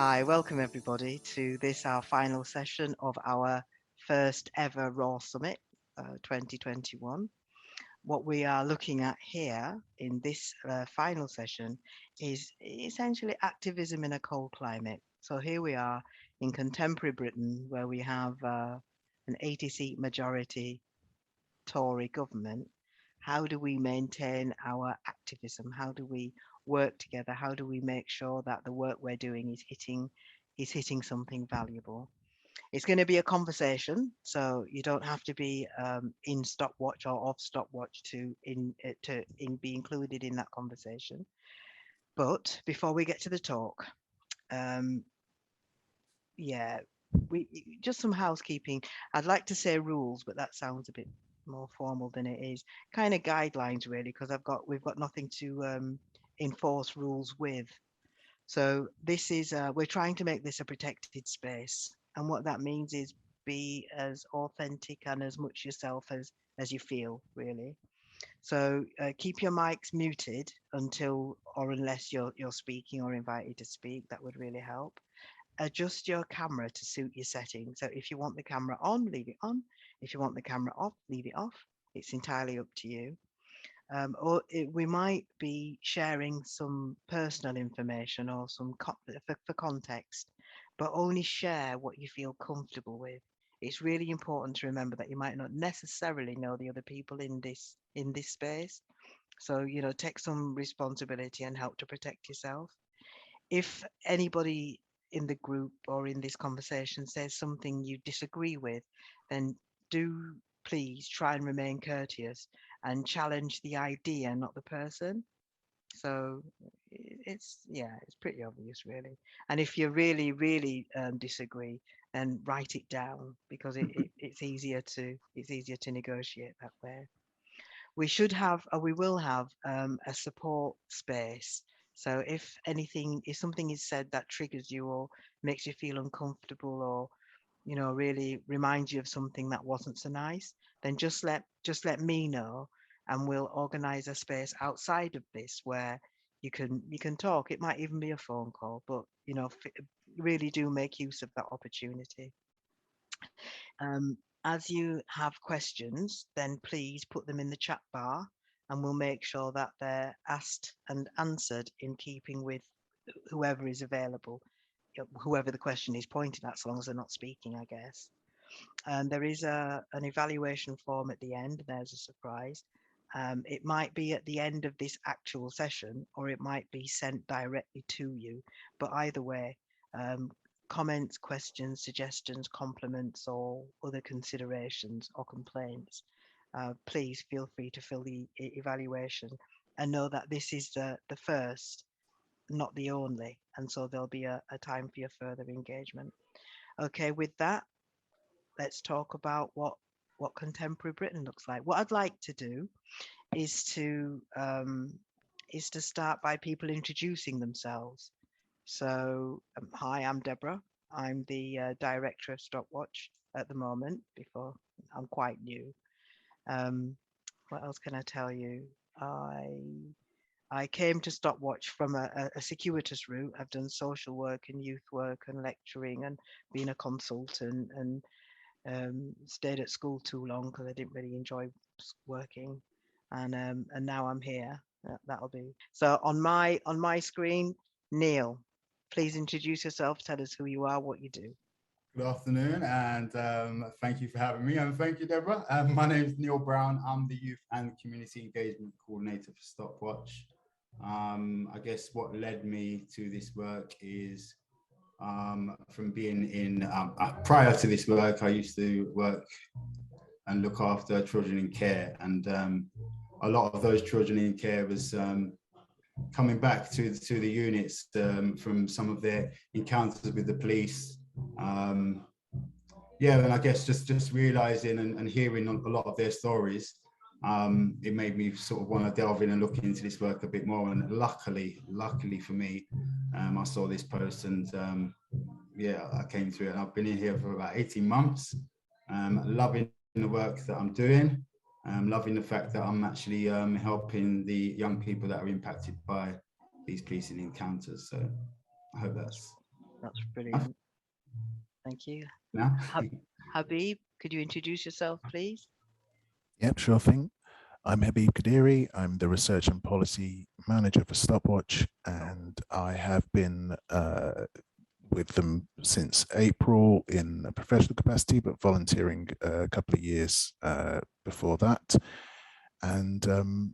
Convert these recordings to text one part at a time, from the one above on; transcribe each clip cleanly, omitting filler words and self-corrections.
Hi, welcome everybody to this, our final session of our first ever Raw Summit 2021. What we are looking at here in this final session is essentially activism in a cold climate. So here we are in contemporary Britain, where we have an 80-seat majority Tory government. How do we maintain our activism? How do we work together? How do we make sure that the work we're doing is hitting something valuable? It's going to be a conversation, so you don't have to be in StopWatch or off StopWatch to be included in that conversation. But before we get to the talk, um, yeah, we just some housekeeping. I'd like to say rules, but that sounds a bit more formal than it is. Kind of guidelines, really, because we've got nothing to enforce rules with. So this is we're trying to make this a protected space, and what that means is be as authentic and as much yourself as you feel, really. So keep your mics muted until or unless you're speaking or invited to speak. That would really help. Adjust your camera to suit your setting. So if you want the camera on, leave it on. If you want the camera off, leave it off. It's entirely up to you. We might be sharing some personal information or for context, but only share what you feel comfortable with. It's really important to remember that you might not necessarily know the other people in this space. So, take some responsibility and help to protect yourself. If anybody in the group or in this conversation says something you disagree with, then do please try and remain courteous and challenge the idea, not the person. So it's pretty obvious, really. And if you really, really disagree, then write it down because it's easier to negotiate that way. We will have a support space. So if something is said that triggers you or makes you feel uncomfortable or really reminds you of something that wasn't so nice, then just let me know, and we'll organize a space outside of this where you can talk. It might even be a phone call, but really do make use of that opportunity. As you have questions, then please put them in the chat bar, and we'll make sure that they're asked and answered in keeping with whoever is available, whoever the question is pointed at, so long as they're not speaking, I guess. And there is an evaluation form at the end. There's a surprise. It might be at the end of this actual session, or it might be sent directly to you. But either way, um, comments, questions, suggestions, compliments, or other considerations or complaints, please feel free to fill the evaluation, and know that this is the first, not the only. And so there'll be a time for your further engagement. Okay, with that, let's talk about what contemporary Britain looks like. What I'd like to do is to start by people introducing themselves. So, hi, I'm Deborah. I'm the director of StopWatch at the moment. Before I'm quite new. Um, what else can I tell you? I came to StopWatch from a circuitous route. I've done social work and youth work and lecturing and been a consultant and stayed at school too long because I didn't really enjoy working, and now I'm here. That'll be so on my screen. Neal, please introduce yourself. Tell us who you are, what you do. Good afternoon, and thank you for having me. And thank you, Deborah. My name is Neal Brown. I'm the Youth and Community Engagement Coordinator for StopWatch. I guess what led me to this work is from being in, prior to this work, I used to work and look after children in care. And a lot of those children in care was coming back to the units from some of their encounters with the police. And I guess just realizing and hearing a lot of their stories, it made me sort of want to delve in and look into this work a bit more. And luckily for me, I saw this post and I came to it. And I've been in here for about 18 months, loving the work that I'm doing, loving the fact that I'm actually helping the young people that are impacted by these policing encounters. So I hope that's That's brilliant. Thank you. Now, Habib, could you introduce yourself, please? Yep, sure thing. I'm Habib Kadiri. I'm the Research and Policy Manager for StopWatch, and I have been with them since April in a professional capacity, but volunteering a couple of years before that. And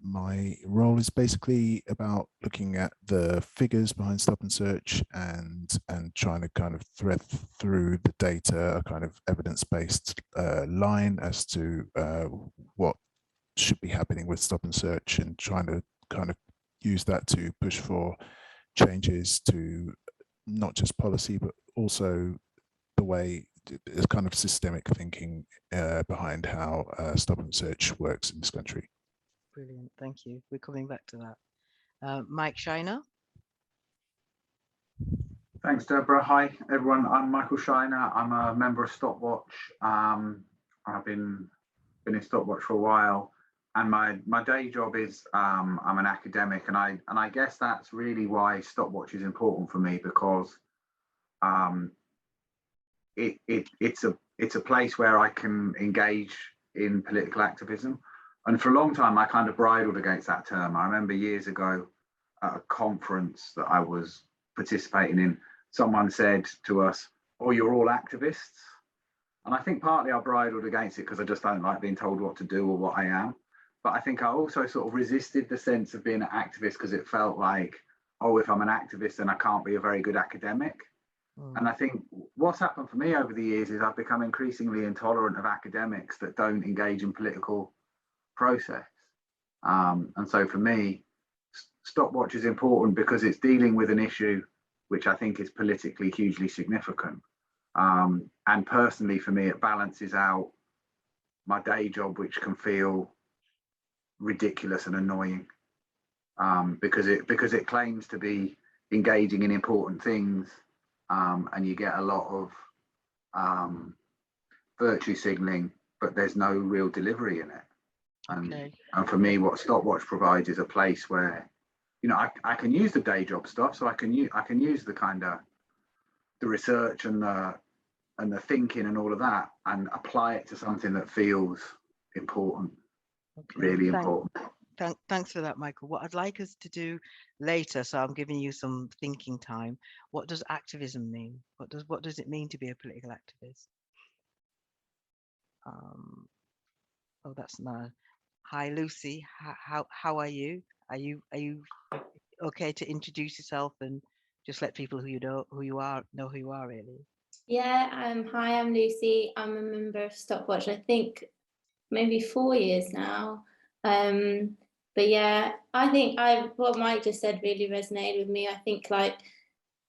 my role is basically about looking at the figures behind Stop and Search and trying to kind of thread through the data, a kind of evidence-based line as to what should be happening with Stop and Search, and trying to kind of use that to push for changes to not just policy, but also the way there's kind of systemic thinking behind how Stop and Search works in this country. Brilliant. Thank you. We're coming back to that. Mike Shiner. Thanks, Deborah. Hi, everyone. I'm Michael Shiner. I'm a member of StopWatch. I've been in StopWatch for a while, and my day job is I'm an academic, and I guess that's really why StopWatch is important for me, because it's a place where I can engage in political activism. And for a long time, I kind of bridled against that term. I remember years ago at a conference that I was participating in, someone said to us, "Oh, you're all activists." And I think partly I bridled against it because I just don't like being told what to do or what I am. But I think I also sort of resisted the sense of being an activist because it felt like, oh, if I'm an activist, then I can't be a very good academic. And I think what's happened for me over the years is I've become increasingly intolerant of academics that don't engage in political process. And so for me, StopWatch is important because it's dealing with an issue which I think is politically hugely significant. And personally, for me, it balances out my day job, which can feel ridiculous and annoying, because it claims to be engaging in important things, and you get a lot of virtue signaling, but there's no real delivery in it. And for me, what StopWatch provides is a place where, you know, I can use the day job stuff, so I can use the kind of the research and the thinking and all of that, and apply it to something that feels important, really important. Thanks for that, Michael. What I'd like us to do later, so I'm giving you some thinking time. What does activism mean? What does it mean to be a political activist? Oh, that's nice. Hi, Lucy. How are you? Are you okay to introduce yourself and just let people who you are know who you are, really? Yeah. Hi, I'm Lucy. I'm a member of StopWatch. I think maybe 4 years now. But yeah, I think what Mike just said really resonated with me. I think, like,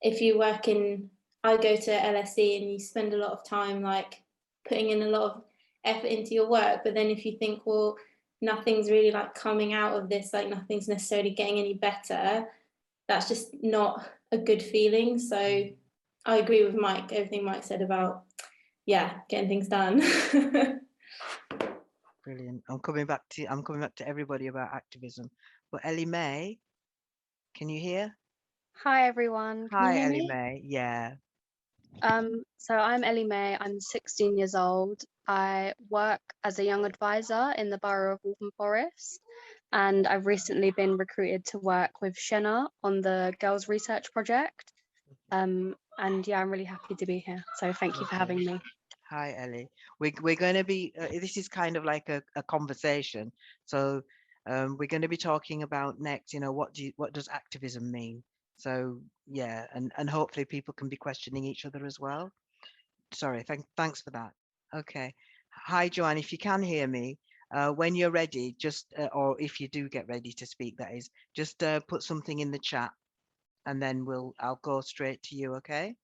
if you work I go to LSE and you spend a lot of time like putting in a lot of effort into your work, but then if you think, well, nothing's really like coming out of this, like nothing's necessarily getting any better, that's just not a good feeling. So I agree with Mike, everything Mike said about, yeah, getting things done. Brilliant. I'm coming back to everybody about activism. But Ellie May, can you hear? Hi everyone. Can Hi, you hear Ellie me? May. Yeah. So I'm Ellie May. I'm 16 years old. I work as a young advisor in the borough of Waltham Forest, and I've recently been recruited to work with Shenna on the Girls Research Project. And yeah, I'm really happy to be here. So thank you for having me. Hi, Ellie. We're going to be. This is kind of like a conversation. So we're going to be talking about next. You know, what does activism mean? So yeah, and hopefully people can be questioning each other as well. Sorry, thanks for that. Okay. Hi, Joanne. If you can hear me, when you're ready, just or if you do get ready to speak, that is, just put something in the chat, and then I'll go straight to you. Okay.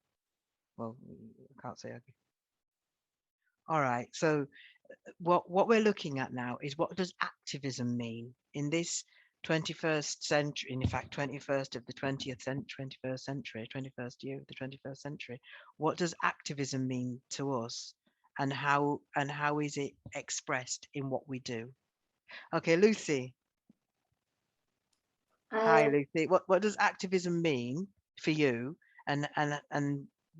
Well, I can't say okay. All right. So what we're looking at now is, what does activism mean in this 21st century, in fact 21st of the 20th century, 21st century, 21st year of the 21st century? What does activism mean to us, and how is it expressed in what we do? Okay, Lucy. Hi, Lucy. What does activism mean for you, and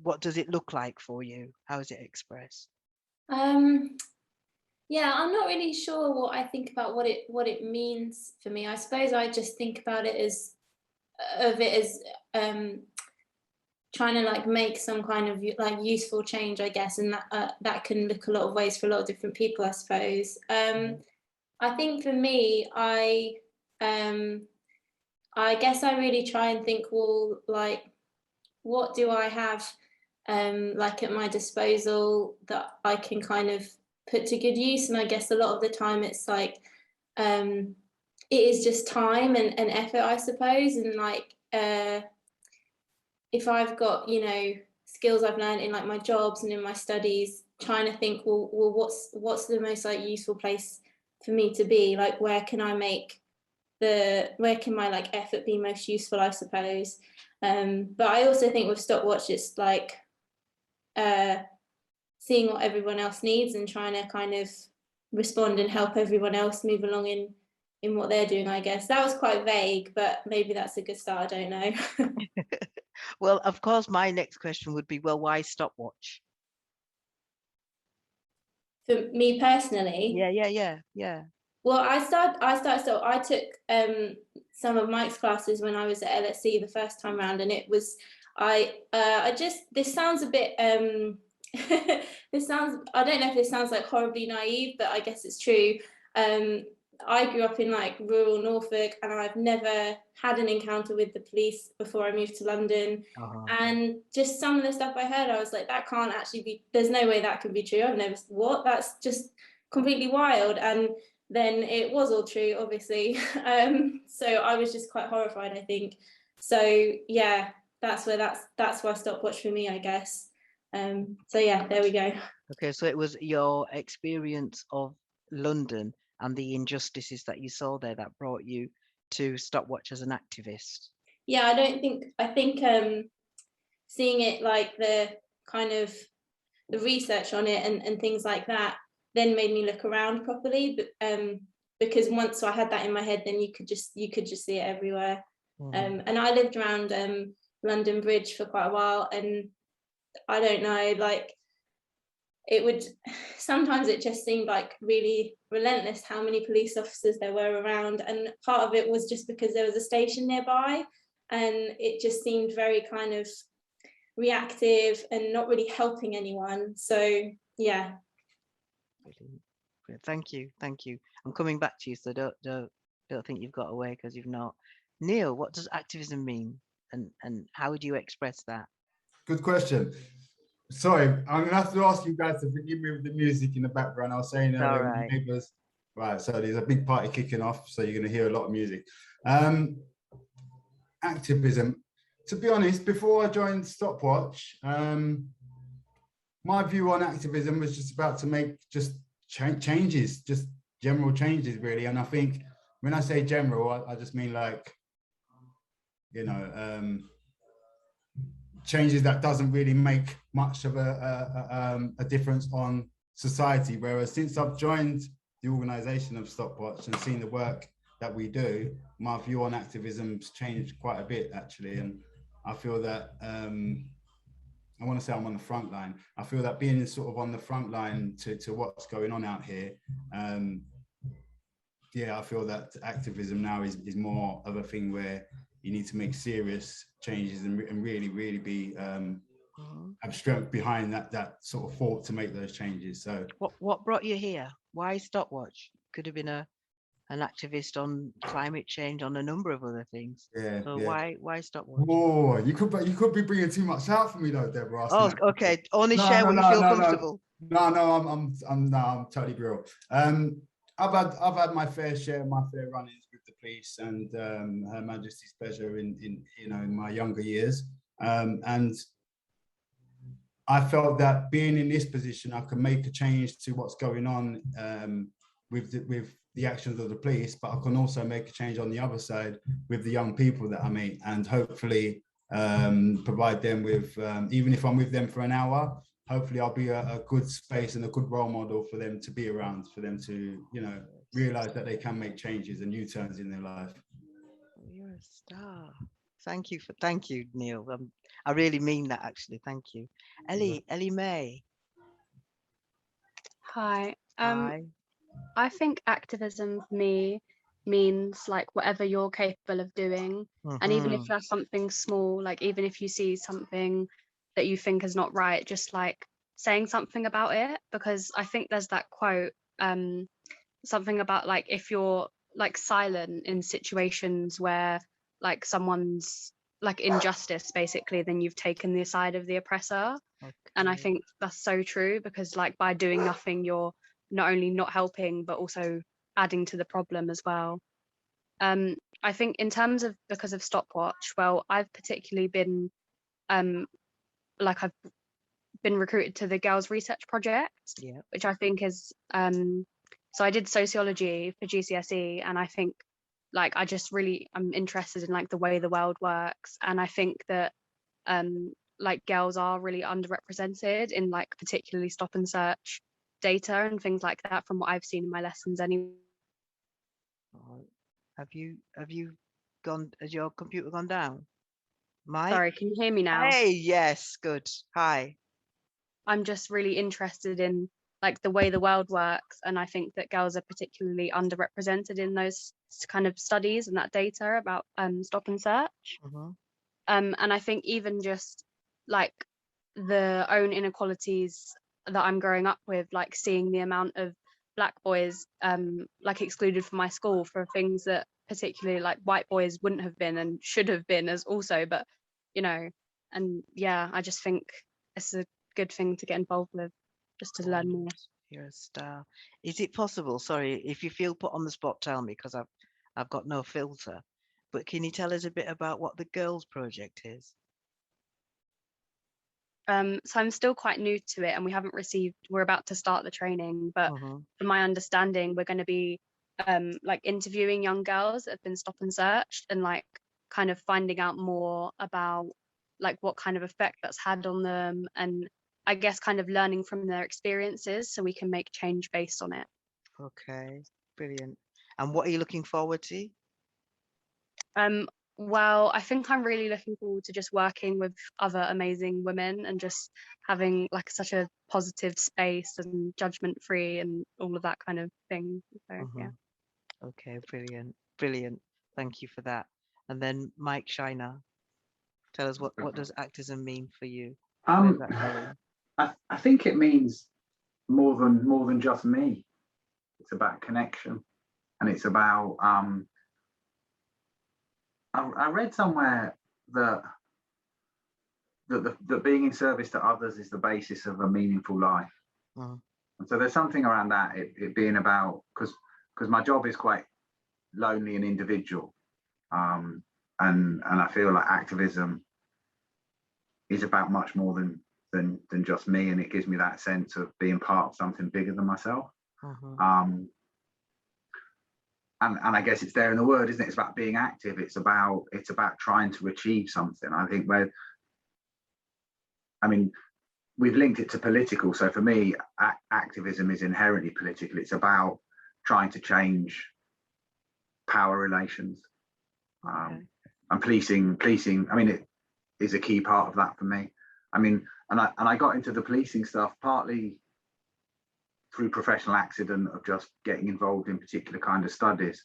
what does it look like for you? How is it expressed? Yeah, I'm not really sure what I think about what it means for me. I suppose I just think about it as trying to like make some kind of like useful change, I guess, and that can look a lot of ways for a lot of different people, I suppose. I think for me, I guess I really try and think, well, like, what do I have like at my disposal that I can kind of put to good use? And I guess a lot of the time it's like it is just time and effort, I suppose. And like if I've got, you know, skills I've learned in like my jobs and in my studies, trying to think, well, what's the most like useful place for me to be? Like, where can my like effort be most useful, I suppose. But I also think with StopWatch, it's like seeing what everyone else needs and trying to kind of respond and help everyone else move along in what they're doing, I guess. That was quite vague, but maybe that's a good start, I don't know. Well, of course, my next question would be, well, why StopWatch? For me personally, Yeah. well, I took some of Mike's classes when I was at LSE the first time round, and it was this sounds a bit this sounds, I don't know if this sounds like horribly naive, but I guess it's true. I grew up in like rural Norfolk, and I've never had an encounter with the police before I moved to London. And just some of the stuff I heard, I was like, that can't actually be, there's no way that can be true. I've never, what? That's just completely wild. And then it was all true, obviously. So I was just quite horrified, I think. So yeah, that's why StopWatch for me, I guess. So yeah, there we go. Okay, so it was your experience of London and the injustices that you saw there that brought you to StopWatch as an activist. Yeah, I think seeing it, like the kind of the research on it and things like that, then made me look around properly. But because once I had that in my head, then you could just see it everywhere. And I lived around London Bridge for quite a while, and I don't know, like it would sometimes, it just seemed like really relentless how many police officers there were around, and part of it was just because there was a station nearby, and it just seemed very kind of reactive and not really helping anyone. So yeah. Thank you. I'm coming back to you, so don't think you've got away because you've not. Neal, what does activism mean, and how would you express that? Good question. Sorry, I'm gonna have to ask you guys to forgive me with the music in the background. I was saying Right. neighbors. Right, so there's a big party kicking off, so you're gonna hear a lot of music. Activism. To be honest, before I joined StopWatch, my view on activism was just about to make just changes, just general changes, really. And I think when I say general, I just mean like, you know, changes that doesn't really make much of a difference on society. Whereas since I've joined the organization of StopWatch and seen the work that we do, my view on activism's changed quite a bit, actually. And I feel that I want to say I'm on the front line. I feel that being sort of on the front line to what's going on out here, yeah, I feel that activism now is more of a thing where you need to make serious changes and really be have strength behind that sort of thought to make those changes. So what brought you here? Why StopWatch? Could have been an activist on climate change, on a number of other things. Yeah. So yeah. why StopWatch? Oh, you could be bringing too much out for me though, Deborah. Oh, okay. Only share when you feel comfortable. No, I'm totally real. I've had my fair run-ins with the police and Her Majesty's pleasure in my younger years, and I felt that being in this position, I could make a change to what's going on with the actions of the police, but I can also make a change on the other side with the young people that I meet, and hopefully provide them with, even if I'm with them for an hour, hopefully I'll be a good space and a good role model for them to be around, for them to, realize that they can make changes and U-turns in their life. You're a star. Thank you, Neal. I really mean that, actually. Thank you. Ellie May. Hi. Hi. I think activism for me means like whatever you're capable of doing. And even if Mhm. that's something small, like even if you see something that you think is not right, just like saying something about it. Because I think there's that quote, something about like if you're like silent in situations where like someone's like injustice basically, then you've taken the side of the oppressor. And I Okay. think that's so true, because like by doing nothing, you're not only not helping but also adding to the problem as well. I think in terms of, because of StopWatch, well, I've particularly been like I've been recruited to the Girls Research Project, Yeah. which I think is so I did sociology for GCSE, and I think like I'm interested in like the way the world works, and I think that like girls are really underrepresented in like particularly stop and search data and things like that, from what I've seen in my lessons anyway. Oh, have you gone? Has your computer gone down? Mike? Sorry, can you hear me now? Hey, yes, good. Hi. I'm just really interested in like the way the world works, and I think that girls are particularly underrepresented in those kind of studies and that data about stop and search. Mhm. And I think even just like the own inequalities that I'm growing up with, like seeing the amount of black boys like excluded from my school for things that particularly like white boys wouldn't have been and should have been as also, but you know, and yeah, I just think it's a good thing to get involved with, just to learn more. You're a star. Is it possible? Sorry, if you feel put on the spot, tell me, because I've got no filter. But can you tell us a bit about what the Girls Project is? So I'm still quite new to it, and we're about to start the training, but Mhm. from my understanding, we're going to be like interviewing young girls that have been stop and searched, and like kind of finding out more about like what kind of effect that's had on them, and I guess kind of learning from their experiences so we can make change based on it. Okay, brilliant. And what are you looking forward to? Well, I think I'm really looking forward to just working with other amazing women and just having like such a positive space and judgment free and all of that kind of thing. So yeah. Mhm. Okay, brilliant, brilliant. Thank you for that. And then Mike Shiner, tell us what does activism mean for you? Where's Um, that going? I think it means more than just me. It's about connection, and it's about I read somewhere that that being in service to others is the basis of a meaningful life. Mhm. And so there's something around that, it being about, because my job is quite lonely and individual, and I feel like activism is about much more than just me, and it gives me that sense of being part of something bigger than myself. Mhm. And I guess it's there in the word, isn't it? It's about being active. It's about trying to achieve something. I think we've linked it to political. So for me, activism is inherently political. It's about trying to change power relations, Okay. and policing. I mean, it is a key part of that for me. I mean, and I got into the policing stuff partly through professional accident of just getting involved in particular kind of studies.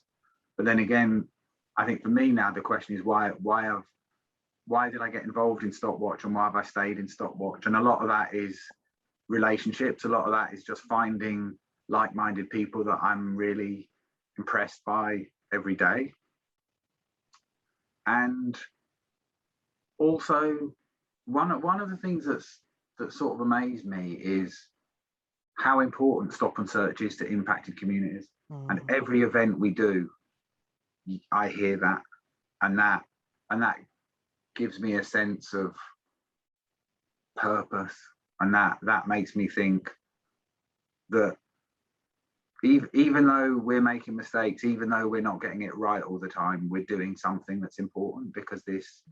But then again, I think for me now the question is why did I get involved in StopWatch, and why have I stayed in StopWatch? And a lot of that is relationships. A lot of that is just finding like-minded people that I'm really impressed by every day. And also one of the things that sort of amazed me is how important stop and search is to impacted communities. And Mhm. every event we do, I hear that, and that gives me a sense of purpose, and that makes me think that even though we're making mistakes, even though we're not getting it right all the time, we're doing something that's important, because this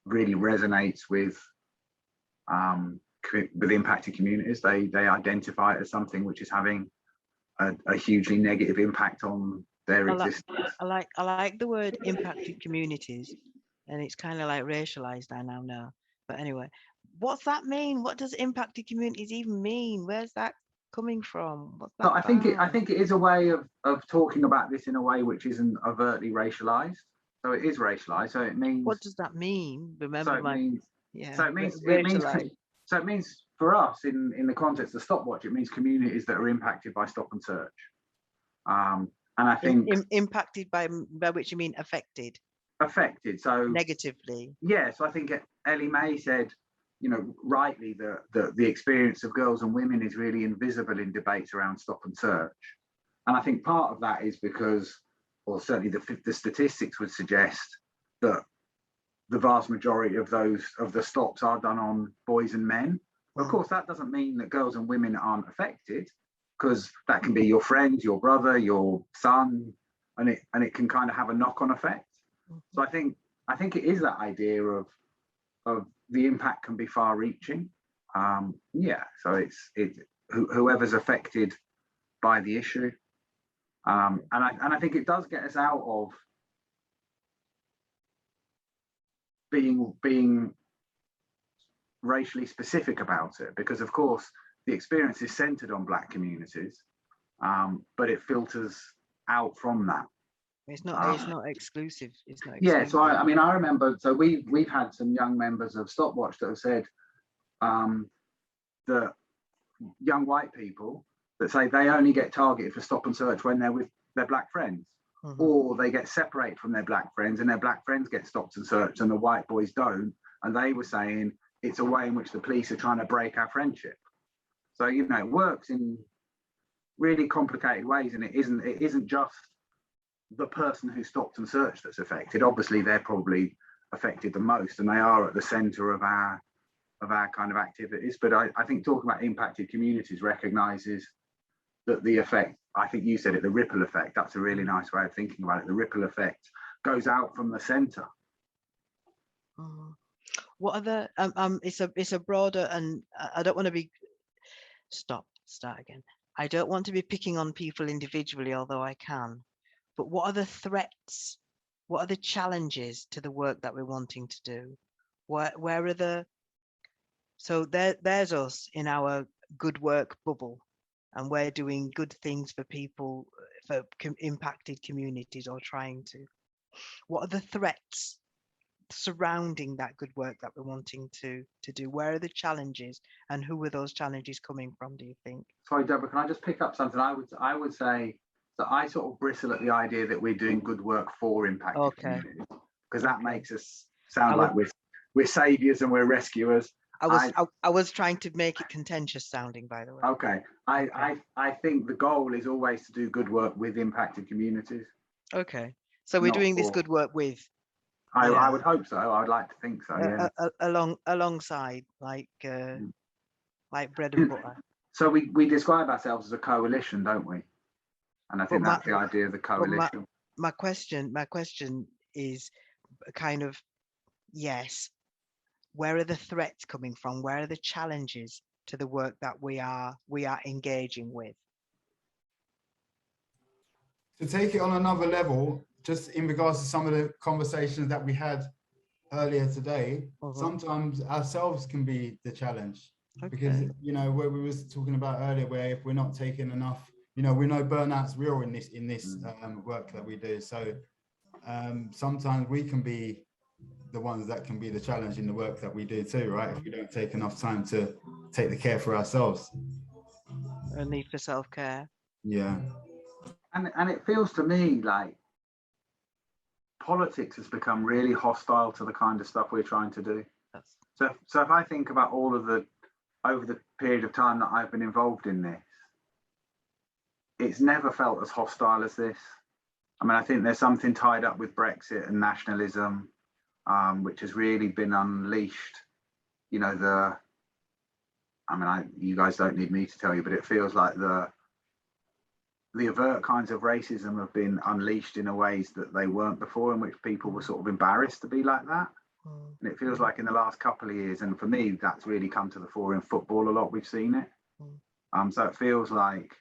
really resonates with impacted communities. They identify it as something which is having a hugely negative impact on their I like existence. I like the word impacted communities. and it's kind of like racialized, I now know. But anyway, what's that mean? What does impacted communities even mean? Where's that coming from? What's So that I about? think it is a way of talking about this in a way which isn't overtly racialized. So it is racialized. So it means. What does that mean? So Remember it my, means. yeah, So it means. racialized. So it means for us in the context of StopWatch, it means communities that are impacted by stop and search. And I think Impacted by which you mean affected affected. So negatively. yeah. So I think Ellie Mae said, you know, rightly that the experience of girls and women is really invisible in debates around stop and search. And I think part of that is because, or certainly the statistics would suggest that the vast majority of the stops are done on boys and men. Of course, that doesn't mean that girls and women aren't affected, because that can be your friend, your brother, your son, and it can kind of have a knock-on effect. So I think it is that idea of the impact can be far-reaching. Yeah, so it's whoever's affected by the issue, and I think it does get us out of being racially specific about it, because of course the experience is centered on Black communities, but it filters out from that. It's not exclusive. It's not exclusive. Yeah, so I mean, I remember, so we've had some young members of StopWatch that have said that young white people that say they only get targeted for stop and search when they're with their Black friends. Or they get separated from their Black friends and their Black friends get stopped and searched and the white boys don't. And they were saying it's a way in which the police are trying to break our friendship. So, you know, it works in really complicated ways, and it isn't just the person who stopped and searched that's affected. Obviously, they're probably affected the most, and they are at the center of our kind of activities. But I think talking about impacted communities recognizes that the effect, I think you said it, the ripple effect, that's a really nice way of thinking about it. The ripple effect goes out from the center. What are the it's a broader, and I don't want to be start again. I don't want to be picking on people individually, although I can. But what are the threats? What are the challenges to the work that we're wanting to do? Where are the, so there's us in our good work bubble, and we're doing good things for people, for impacted communities, or trying to. What are the threats surrounding that good work that we're wanting to do? Where are the challenges, and who are those challenges coming from, do you think? Sorry, Deborah, can I just pick up something? I would say that I sort of bristle at the idea that we're doing good work for impacted communities, because that makes us sound like we're saviors and we're rescuers. I was trying to make it contentious sounding, by the way. Okay. I think the goal is always to do good work with impacted communities. Okay. So we're doing this good work with. I would hope so. I would like to think so. Yeah. Alongside, like bread and butter. So we describe ourselves as a coalition, don't we? And I think that's the idea of the coalition. My question is kind of, yes. Where are the threats coming from? Where are the challenges to the work that we are engaging with? To take it on another level, just in regards to some of the conversations that we had earlier today, sometimes ourselves can be the challenge. Because, you know, where we was talking about earlier, where if we're not taking enough, you know, we know burnout's real in this work that we do. So sometimes we can be the ones that can be the challenge in the work that we do too, right? If we don't take enough time to take the care for ourselves. A need for self-care. Yeah. And it feels to me like politics has become really hostile to the kind of stuff we're trying to do. So if I think about all of over the period of time that I've been involved in this, it's never felt as hostile as this. I mean, I think there's something tied up with Brexit and nationalism, which has really been unleashed. You know, you guys don't need me to tell you, but it feels like the overt kinds of racism have been unleashed in ways that they weren't before, in which people were sort of embarrassed to be like that. And it feels like in the last couple of years, and for me, that's really come to the fore in football a lot. We've seen it. So it feels like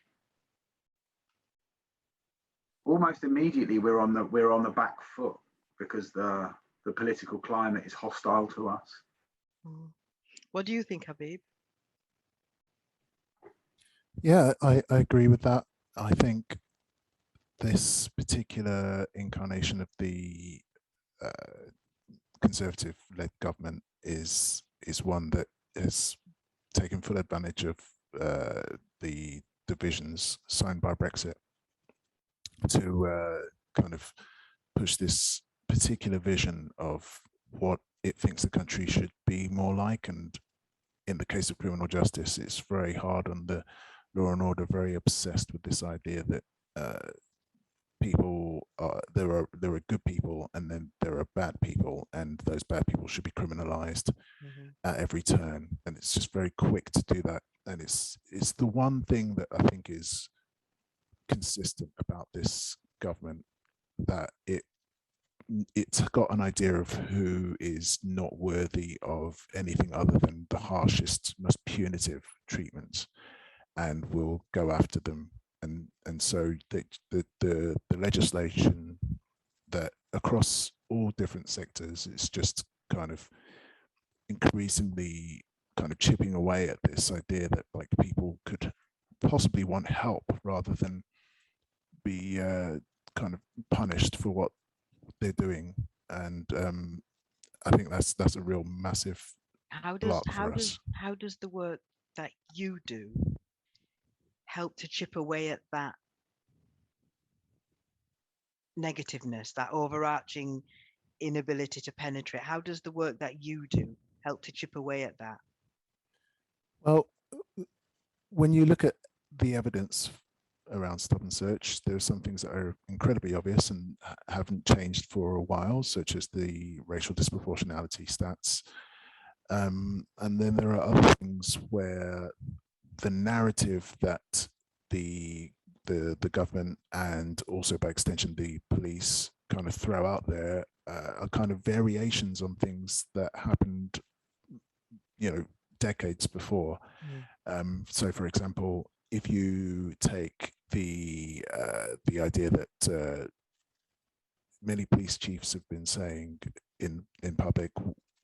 almost immediately we're on the back foot, because the the political climate is hostile to us. What do you think, Habib? Yeah, I agree with that. I think this particular incarnation of the Conservative-led government is one that has taken full advantage of the divisions signed by Brexit to kind of push this particular vision of what it thinks the country should be more like. And in the case of criminal justice, it's very hard on the law and order, very obsessed with this idea that people are there are good people and then there are bad people, and those bad people should be criminalized at every turn. And it's just very quick to do that. And it's the one thing that I think is consistent about this government, that it's got an idea of who is not worthy of anything other than the harshest, most punitive treatments, and will go after them. And so the legislation that across all different sectors is just kind of increasingly kind of chipping away at this idea that like people could possibly want help rather than be kind of punished for what they're doing. And I think that's a real massive block for us. How does the work that you do help to chip away at that negativeness, that overarching inability to penetrate? How does the work that you do help to chip away at that? Well, when you look at the evidence around stop and search, there are some things that are incredibly obvious and haven't changed for a while, such as the racial disproportionality stats. And then there are other things where the narrative that the government and also by extension the police kind of throw out there are kind of variations on things that happened, decades before. So, for example, if you take the idea that many police chiefs have been saying in public,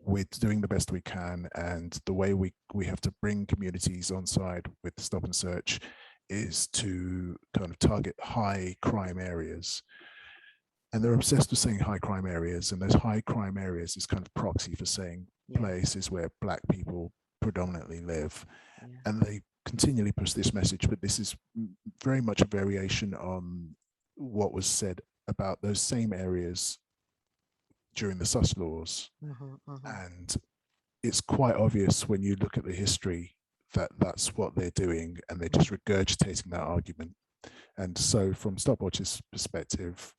we're doing the best we can, and the way we have to bring communities on side with stop and search is to kind of target high crime areas. And they're obsessed with saying high crime areas, and those high crime areas is kind of proxy for saying places where Black people predominantly live. And they continually push this message, but this is very much a variation on what was said about those same areas during the sus laws. And it's quite obvious when you look at the history that that's what they're doing, and they're just regurgitating that argument. And so from StopWatch's perspective,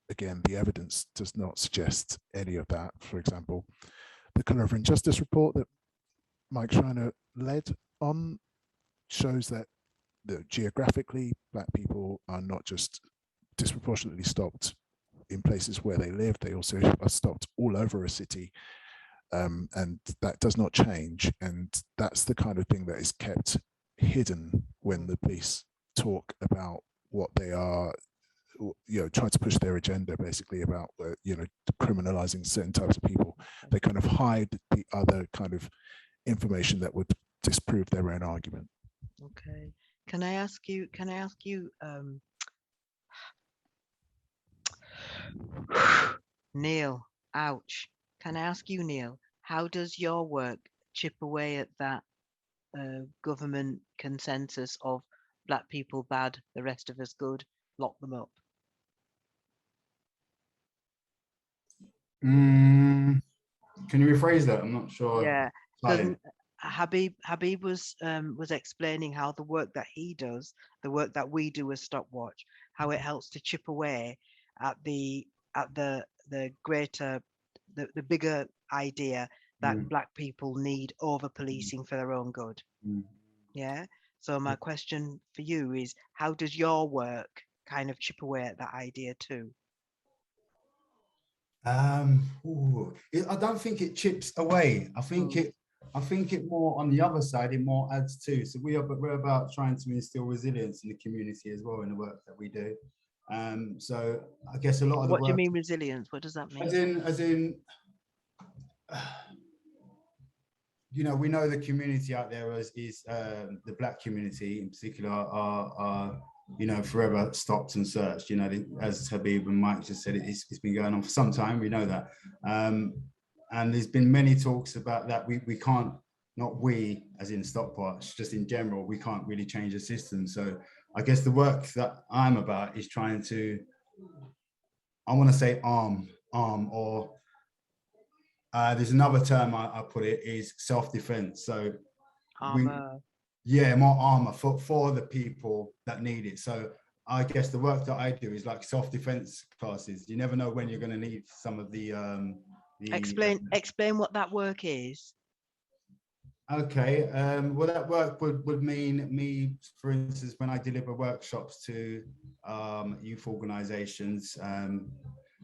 again, the evidence does not suggest any of that. For example, the Colour of Injustice report that Mike Schreiner led on shows that geographically, Black people are not just disproportionately stopped in places where they live, they also are stopped all over a city. And that does not change. And that's the kind of thing that is kept hidden when the police talk about what they are, trying to push their agenda basically about, criminalizing certain types of people. They kind of hide the other kind of information that would disprove their own argument. Okay. Can I ask you, Neal, ouch. Can I ask you, Neal, how does your work chip away at that government consensus of Black people bad, the rest of us good, lock them up? Can you rephrase that? I'm not sure. Yeah, Habib was explaining how the work that he does, the work that we do as StopWatch, how it helps to chip away at the greater, the bigger idea that Black people need over policing for their own good. Yeah. So my question for you is, how does your work kind of chip away at that idea too? I don't think it chips away. I think it more on the other side, it more adds to. So we're about trying to instill resilience in the community as well in the work that we do. So I guess a lot of the What do you work, mean resilience? What does that mean? as in, you know, we know the community out there is the Black community in particular are you know, forever stopped and searched. You know, as Habib and Mike just said, it's been going on for some time. We know that, and there's been many talks about that. We can't, not we as in StopWatch, just in general, we can't really change the system. So I guess the work that I'm about is trying to, I want to say arm, or there's another term I put it, is self-defense. So Armor. yeah, more armor for the people that need it. So I guess the work that I do is like self-defense classes. You never know when you're going to need some of the explain what that work is. Okay, well, that work would mean me, for instance, when I deliver workshops to youth organizations,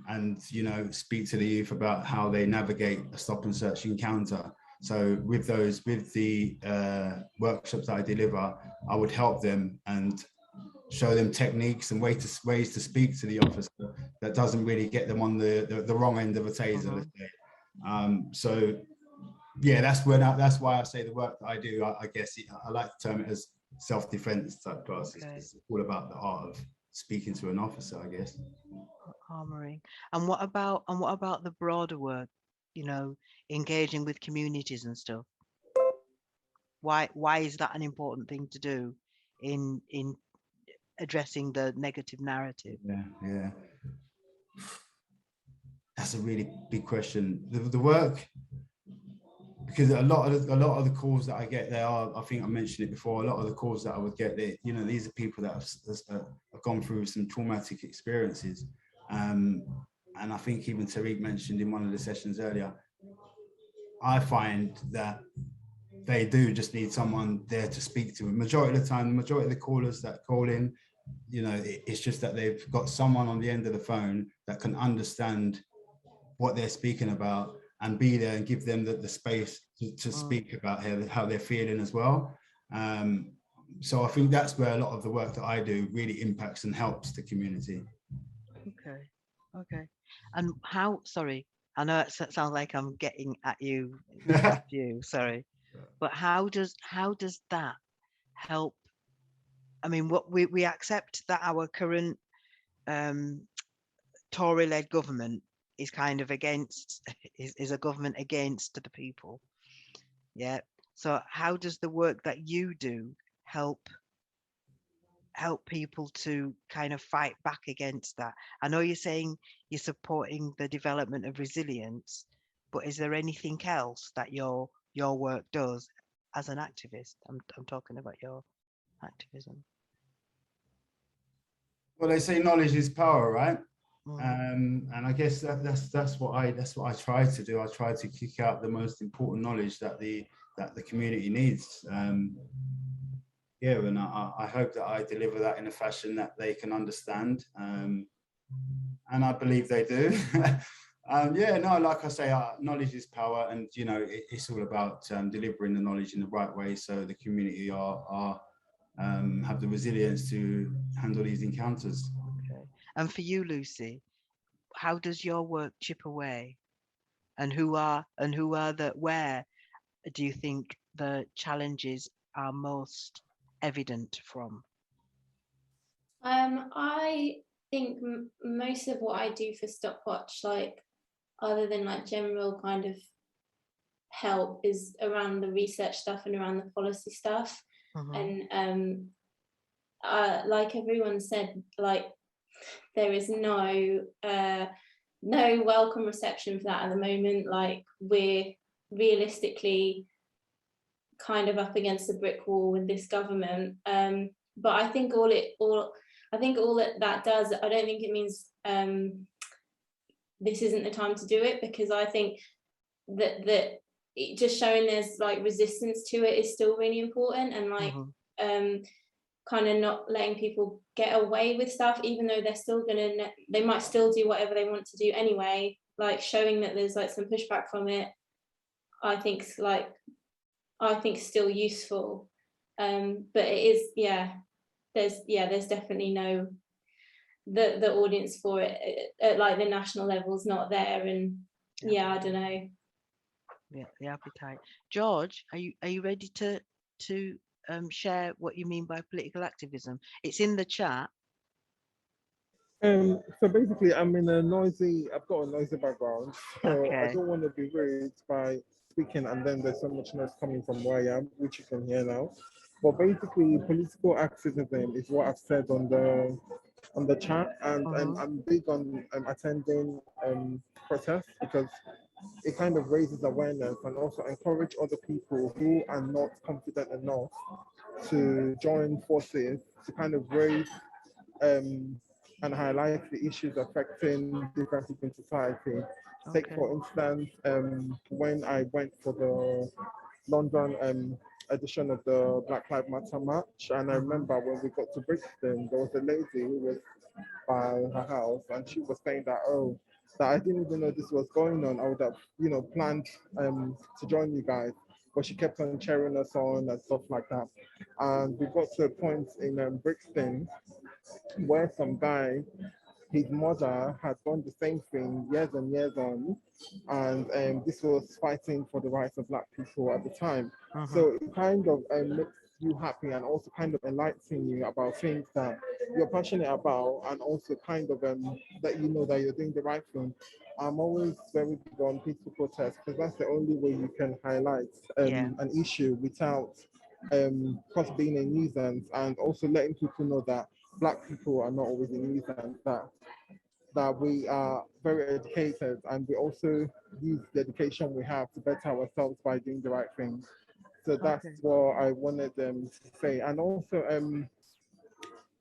and, you know, speak to the youth about how they navigate a stop and search encounter. So with the workshops that I deliver, I would help them and show them techniques and ways to speak to the officer that doesn't really get them on the wrong end of a taser, let's say. So yeah, that's why I say the work that I do, I guess I like to term it as self-defense type classes. Okay. It's all about the art of speaking to an officer, I guess. Armoring. And what about the broader work, you know, engaging with communities and stuff? Why is that an important thing to do in addressing the negative narrative? Yeah, that's a really big question. The work, because a lot of the calls that I get, there are, I think I mentioned it before, a lot of the calls that I would get, there, you know, these are people that have gone through some traumatic experiences, and I think even Tariq mentioned in one of the sessions earlier, I find that they do just need someone there to speak to. Majority of the time, the majority of the callers that call in, you know, it's just that they've got someone on the end of the phone that can understand what they're speaking about and be there and give them the space to speak about how they're feeling as well. So I think that's where a lot of the work that I do really impacts and helps the community. Okay. And how, sorry, I know it sounds like I'm getting at you, sorry, but how does that help? I mean, what we accept that our current Tory-led government is kind of against, is a government against the people. Yeah. So how does the work that you do help people to kind of fight back against that? I know you're saying you're supporting the development of resilience, but is there anything else that your work does as an activist? I'm talking about your activism. Well, they say knowledge is power, right? And I guess that's what I try to do. I try to kick out the most important knowledge that the community needs. Yeah, and I hope that I deliver that in a fashion that they can understand, and I believe they do. Yeah, no, like I say, knowledge is power, and you know, it's all about delivering the knowledge in the right way, so the community have the resilience to handle these encounters. Okay. And for you, Lucy, how does your work chip away? And where do you think the challenges are most evident from? I think most of what I do for StopWatch, like other than like general kind of help, is around the research stuff and around the policy stuff. And like everyone said, like there is no welcome reception for that at the moment. Like we're realistically kind of up against a brick wall with this government. But I think all that does, I don't think it means this isn't the time to do it, because I think that just showing there's like resistance to it is still really important, and like kind of not letting people get away with stuff, even though they might still do whatever they want to do anyway. Like showing that there's like some pushback from it, I think still useful. But it is, there's definitely the audience for it at like the national level's not there, and I don't know. Yeah, the appetite. George, are you ready to share what you mean by political activism? It's in the chat. So basically, I've got a noisy background, so Okay. I don't want to be rude by speaking, and then there's so much noise coming from where I am, which you can hear now. But basically, political activism is what I've said on the chat, and I'm big on attending protests because it kind of raises awareness and also encourage other people who are not confident enough to join forces to kind of raise and highlight the issues affecting different people in society. Okay. Take, for instance, when I went for the London edition of the Black Lives Matter march, and I remember when we got to Brixton, there was a lady who was by her house, and she was saying that, that I didn't even know this was going on. I would have, planned to join you guys, but she kept on cheering us on and stuff like that. And we got to a point in Brixton where some guy, his mother had done the same thing years and years on, and this was fighting for the rights of Black people at the time. So it kind of makes you happy and also kind of enlightening you about things that you're passionate about, and also kind of that you know that you're doing the right thing. I'm always very big on peaceful protests because that's the only way you can highlight an issue without being a nuisance, and also letting people know that Black people are not always a nuisance, that we are very educated, and we also use the education we have to better ourselves by doing the right thing. So that's what I wanted to say. And also,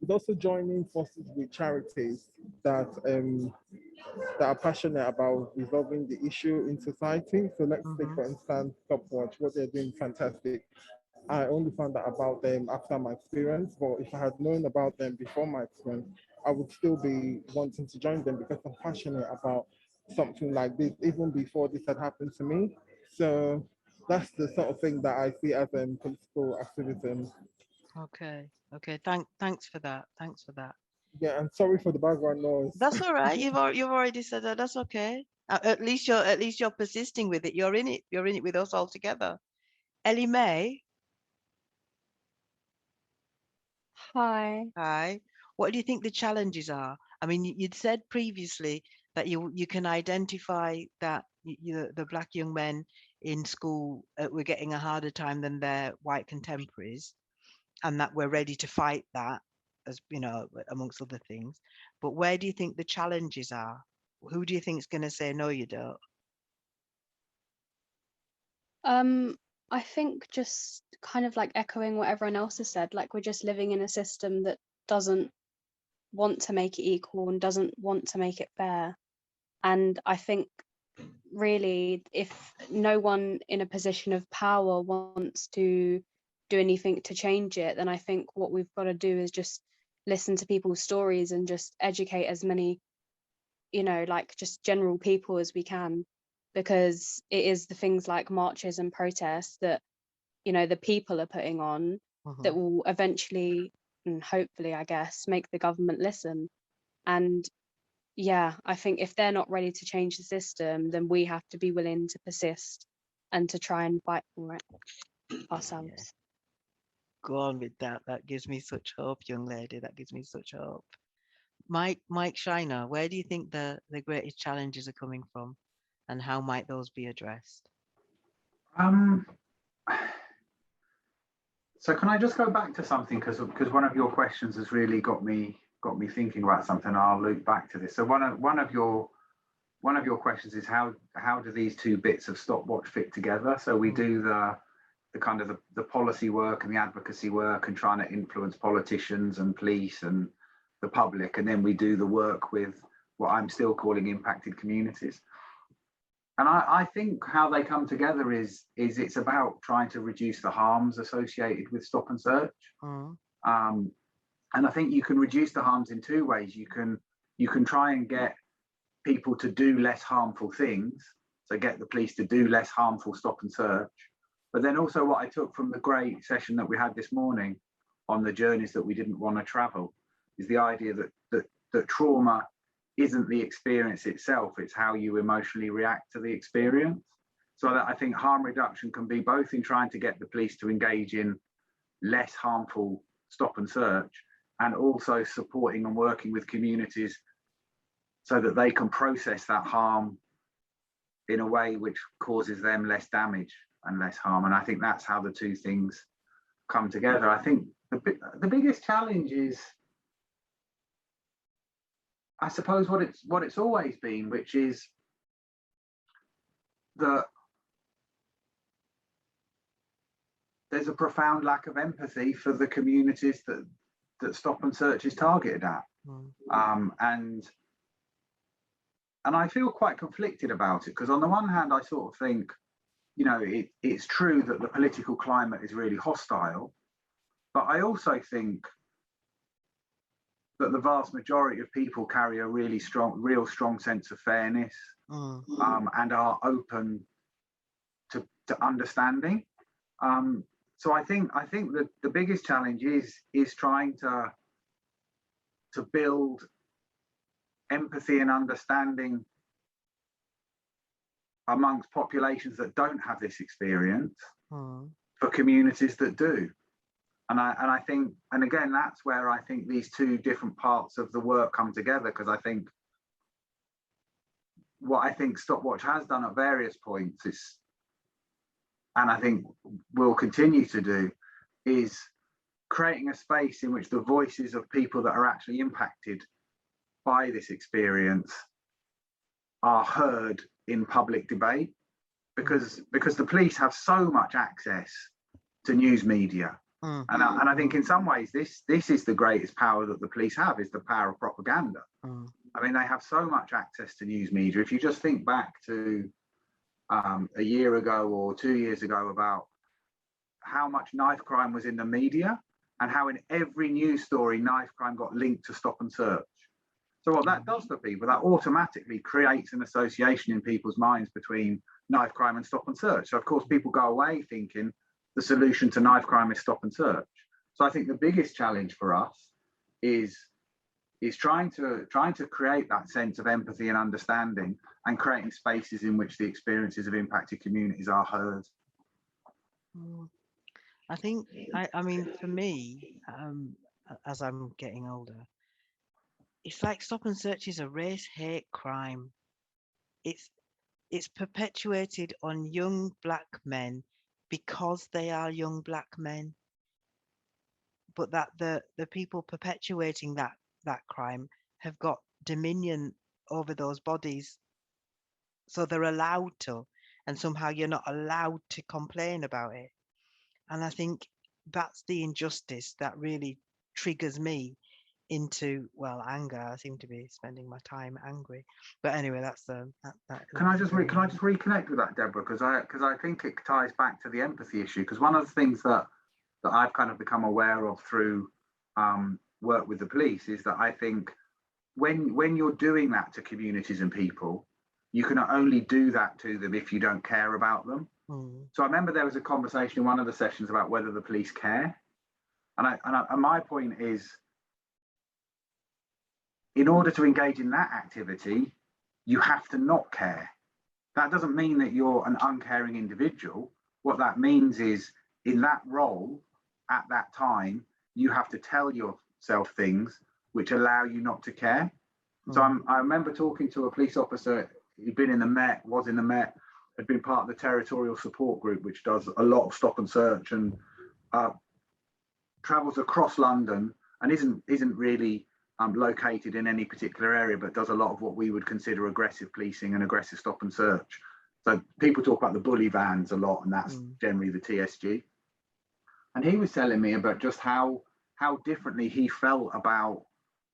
with also joining forces with charities that are passionate about resolving the issue in society. So let's take, for instance, StopWatch. What they're doing fantastic. I only found out about them after my experience, but if I had known about them before my experience, I would still be wanting to join them because I'm passionate about something like this, even before this had happened to me. So that's the sort of thing that I see as political activism. Okay. Thanks for that. Yeah, and sorry for the background noise. That's all right. You've already said that. That's okay. At least you're persisting with it. You're in it. You're in it with us all together. Ellie May. Hi. What do you think the challenges are? I mean, you'd said previously that you can identify that the Black young men in school were getting a harder time than their white contemporaries, and that we're ready to fight that, as amongst other things. But where do you think the challenges are? Who do you think is going to say no, you don't? I think just kind of like echoing what everyone else has said, like we're just living in a system that doesn't want to make it equal and doesn't want to make it fair. And I think really, if no one in a position of power wants to do anything to change it, then I think what we've got to do is just listen to people's stories and just educate as many, like just general people as we can, because it is the things like marches and protests that, the people are putting on that will eventually and hopefully, I guess, make the government listen. And yeah, I think if they're not ready to change the system, then we have to be willing to persist and to try and fight for it ourselves. Yeah. Go on with that. That gives me such hope, young lady. That gives me such hope. Mike Shiner, where do you think the greatest challenges are coming from, and how might those be addressed? So can I just go back to something, because one of your questions has really got me thinking about something. I'll loop back to this. So one of your questions is how do these two bits of StopWatch fit together? So we do the kind of the policy work and the advocacy work and trying to influence politicians and police and the public, and then we do the work with what I'm still calling impacted communities. And I think how they come together is it's about trying to reduce the harms associated with stop and search. And I think you can reduce the harms in two ways. You can try and get people to do less harmful things, so get the police to do less harmful stop and search. But then also what I took from the great session that we had this morning on the journeys that we didn't want to travel is the idea that that trauma isn't the experience itself, it's how you emotionally react to the experience. So that I think harm reduction can be both in trying to get the police to engage in less harmful stop and search, and also supporting and working with communities so that they can process that harm in a way which causes them less damage and less harm. And I think that's how the two things come together. I think the biggest challenge is, I suppose, what it's always been, which is that there's a profound lack of empathy for the communities that stop and search is targeted at. And I feel quite conflicted about it, because on the one hand, I sort of think, you know, it's true that the political climate is really hostile, but I also think that the vast majority of people carry a real strong sense of fairness, and are open to understanding. So I think that the biggest challenge is trying to build empathy and understanding amongst populations that don't have this experience for communities that do. And I think, and again, that's where I think these two different parts of the work come together, because I think what I think StopWatch has done at various points is, and I think will continue to do, is creating a space in which the voices of people that are actually impacted by this experience are heard in public debate, because the police have so much access to news media. And I think in some ways this is the greatest power that the police have, is the power of propaganda. I mean, they have so much access to news media. If you just think back to a year ago or 2 years ago about how much knife crime was in the media, and how in every news story knife crime got linked to stop and search. So what that does for people, that automatically creates an association in people's minds between knife crime and stop and search. So of course people go away thinking the solution to knife crime is stop and search. So I think the biggest challenge for us is trying to create that sense of empathy and understanding, and creating spaces in which the experiences of impacted communities are heard. I think, I mean, for me, as I'm getting older, it's like stop and search is a race hate crime. It's perpetuated on young black men because they are young black men, but that the people perpetuating that crime have got dominion over those bodies, so they're allowed to, and somehow you're not allowed to complain about it. And I think that's the injustice that really triggers me into, well, anger. I seem to be spending my time angry, but anyway, that's that. Can I just reconnect with that, Deborah, because I think it ties back to the empathy issue, because one of the things that I've kind of become aware of through work with the police is that I think when you're doing that to communities and people, you can only do that to them if you don't care about them. So I remember there was a conversation in one of the sessions about whether the police care, and my point is, in order to engage in that activity, you have to not care. That doesn't mean that you're an uncaring individual. What that means is, in that role, at that time, you have to tell yourself things which allow you not to care. So I remember talking to a police officer who'd been in the Met, had been part of the territorial support group, which does a lot of stop and search and travels across London, and isn't really located in any particular area, but does a lot of what we would consider aggressive policing and aggressive stop and search. So people talk about the bully vans a lot, and that's generally the TSG. And he was telling me about just how differently he felt about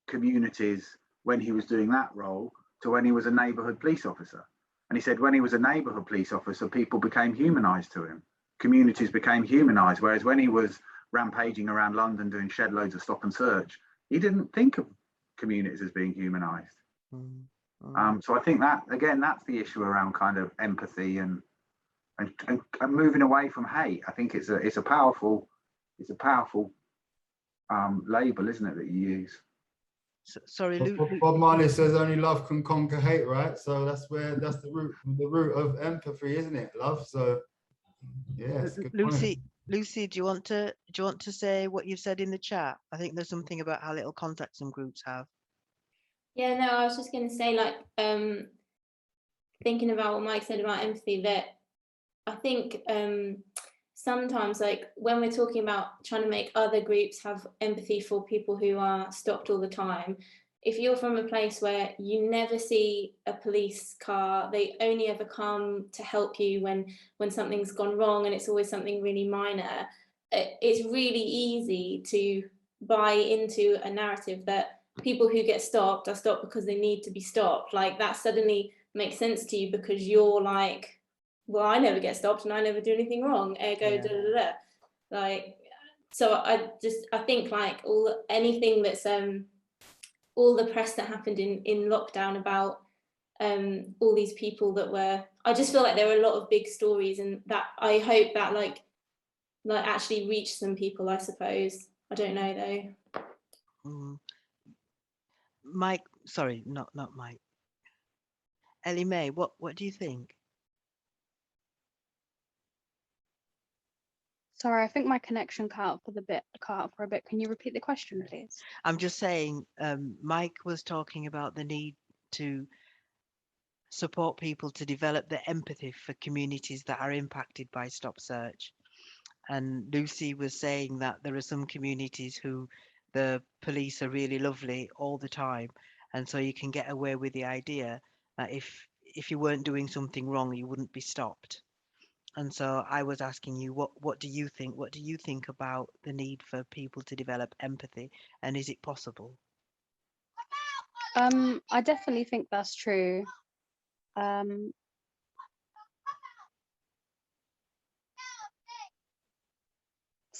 communities when he was doing that role to when he was a neighbourhood police officer. And he said when he was a neighbourhood police officer, people became humanised to him. Communities became humanised, whereas when he was rampaging around London doing shed loads of stop and search, he didn't think of communities as being humanised. So I think that, again, that's the issue around kind of empathy and moving away from hate. I think it's a powerful label, isn't it, that you use? Sorry, Bob Marley says only love can conquer hate, right? So that's the root of empathy, isn't it? Love. So yes, good point. Lucy, do you want to say what you've said in the chat? I think there's something about how little contact some groups have. Yeah, no, I was just going to say, like, thinking about what Mike said about empathy, that I think sometimes, like, when we're talking about trying to make other groups have empathy for people who are stopped all the time, if you're from a place where you never see a police car, they only ever come to help you when something's gone wrong, and it's always something really minor, it's really easy to buy into a narrative that people who get stopped are stopped because they need to be stopped. Like, that suddenly makes sense to you because you're like, well, I never get stopped and I never do anything wrong, ergo, Yeah. da, da, da. Like, so I think, like, anything that's all the press that happened in lockdown about all these people that were, I just feel like there were a lot of big stories, and that I hope that like actually reached some people, I suppose. I don't know though. Mike, sorry, not Mike. Ellie Mae, what do you think? Sorry, I think my connection cut out for a bit. Can you repeat the question, please? I'm just saying, Mike was talking about the need to support people to develop the empathy for communities that are impacted by Stop Search. And Lucy was saying that there are some communities who the police are really lovely all the time. And so you can get away with the idea that if you weren't doing something wrong, you wouldn't be stopped. And so I was asking you, what do you think? What do you think about the need for people to develop empathy, and is it possible? I definitely think that's true. Sorry,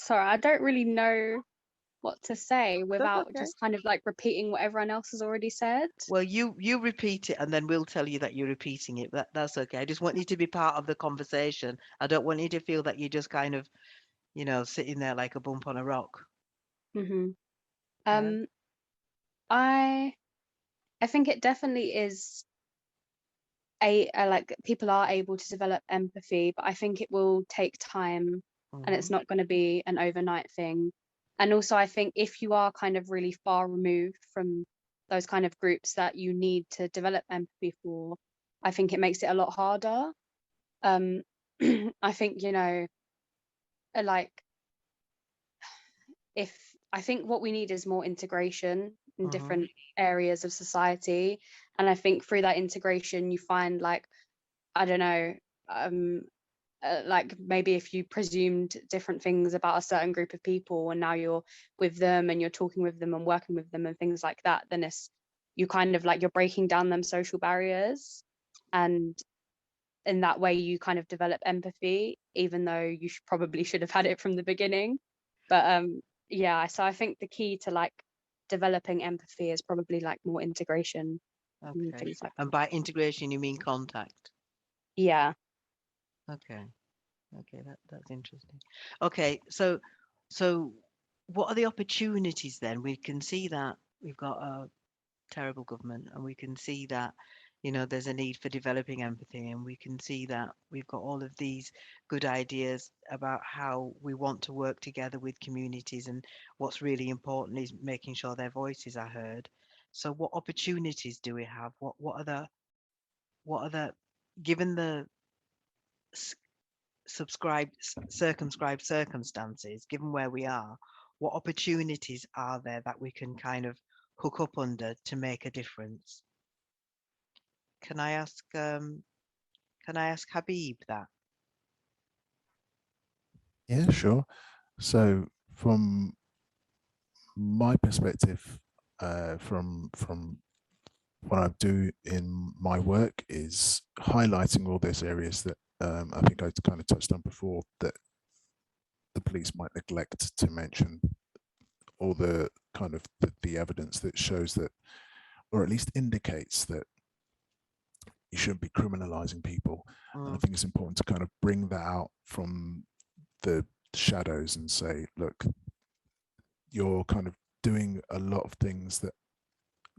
I don't really know what to say without just kind of like repeating what everyone else has already said. Well, you repeat it and then we'll tell you that you're repeating it. That's okay. I just want you to be part of the conversation. I don't want you to feel that you're just kind of, sitting there like a bump on a rock. Mm-hmm. I think it definitely is like people are able to develop empathy, but I think it will take time, and it's not going to be an overnight thing. And also, I think if you are kind of really far removed from those kind of groups that you need to develop empathy for, I think it makes it a lot harder. I think, like, I think what we need is more integration in different areas of society. And I think through that integration, you find, like, I don't know, like maybe if you presumed different things about a certain group of people and now you're with them and you're talking with them and working with them and things like that, then you kind of like, you're breaking down them social barriers, and in that way you kind of develop empathy, even though you probably should have had it from the beginning. But yeah, so I think the key to like developing empathy is probably like more integration. Okay. And by integration you mean contact? Yeah. Okay, that's interesting. Okay, so what are the opportunities then? We can see that we've got a terrible government, and we can see that there's a need for developing empathy, and we can see that we've got all of these good ideas about how we want to work together with communities, and what's really important is making sure their voices are heard. So what opportunities do we have? What are the given the circumscribed circumstances, given where we are, what opportunities are there that we can kind of hook up under to make a difference? Can I ask Habib that? Yeah, sure. So from my perspective, from what I do in my work is highlighting all those areas that I think I kind of touched on before, that the police might neglect to mention, all the kind of the evidence that shows that, or at least indicates that, you shouldn't be criminalizing people. And I think it's important to kind of bring that out from the shadows and say, look, you're kind of doing a lot of things that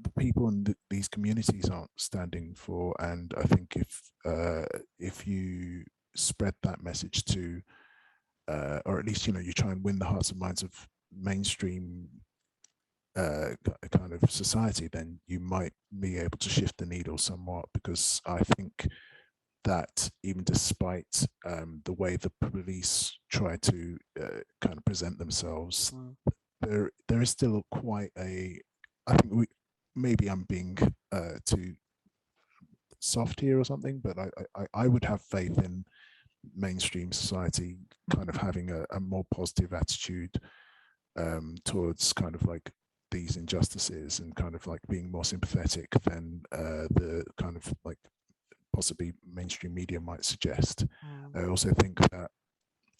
the people in these communities aren't standing for. And I think if you spread that message to, or at least, you know, you try and win the hearts and minds of mainstream kind of society, then you might be able to shift the needle somewhat. Because I think that even despite the way the police try to kind of present themselves, there is still quite a, I think maybe I'm being too soft here or something, but I would have faith in mainstream society kind of having a more positive attitude towards kind of like these injustices, and kind of like being more sympathetic than the kind of like possibly mainstream media might suggest. I also think that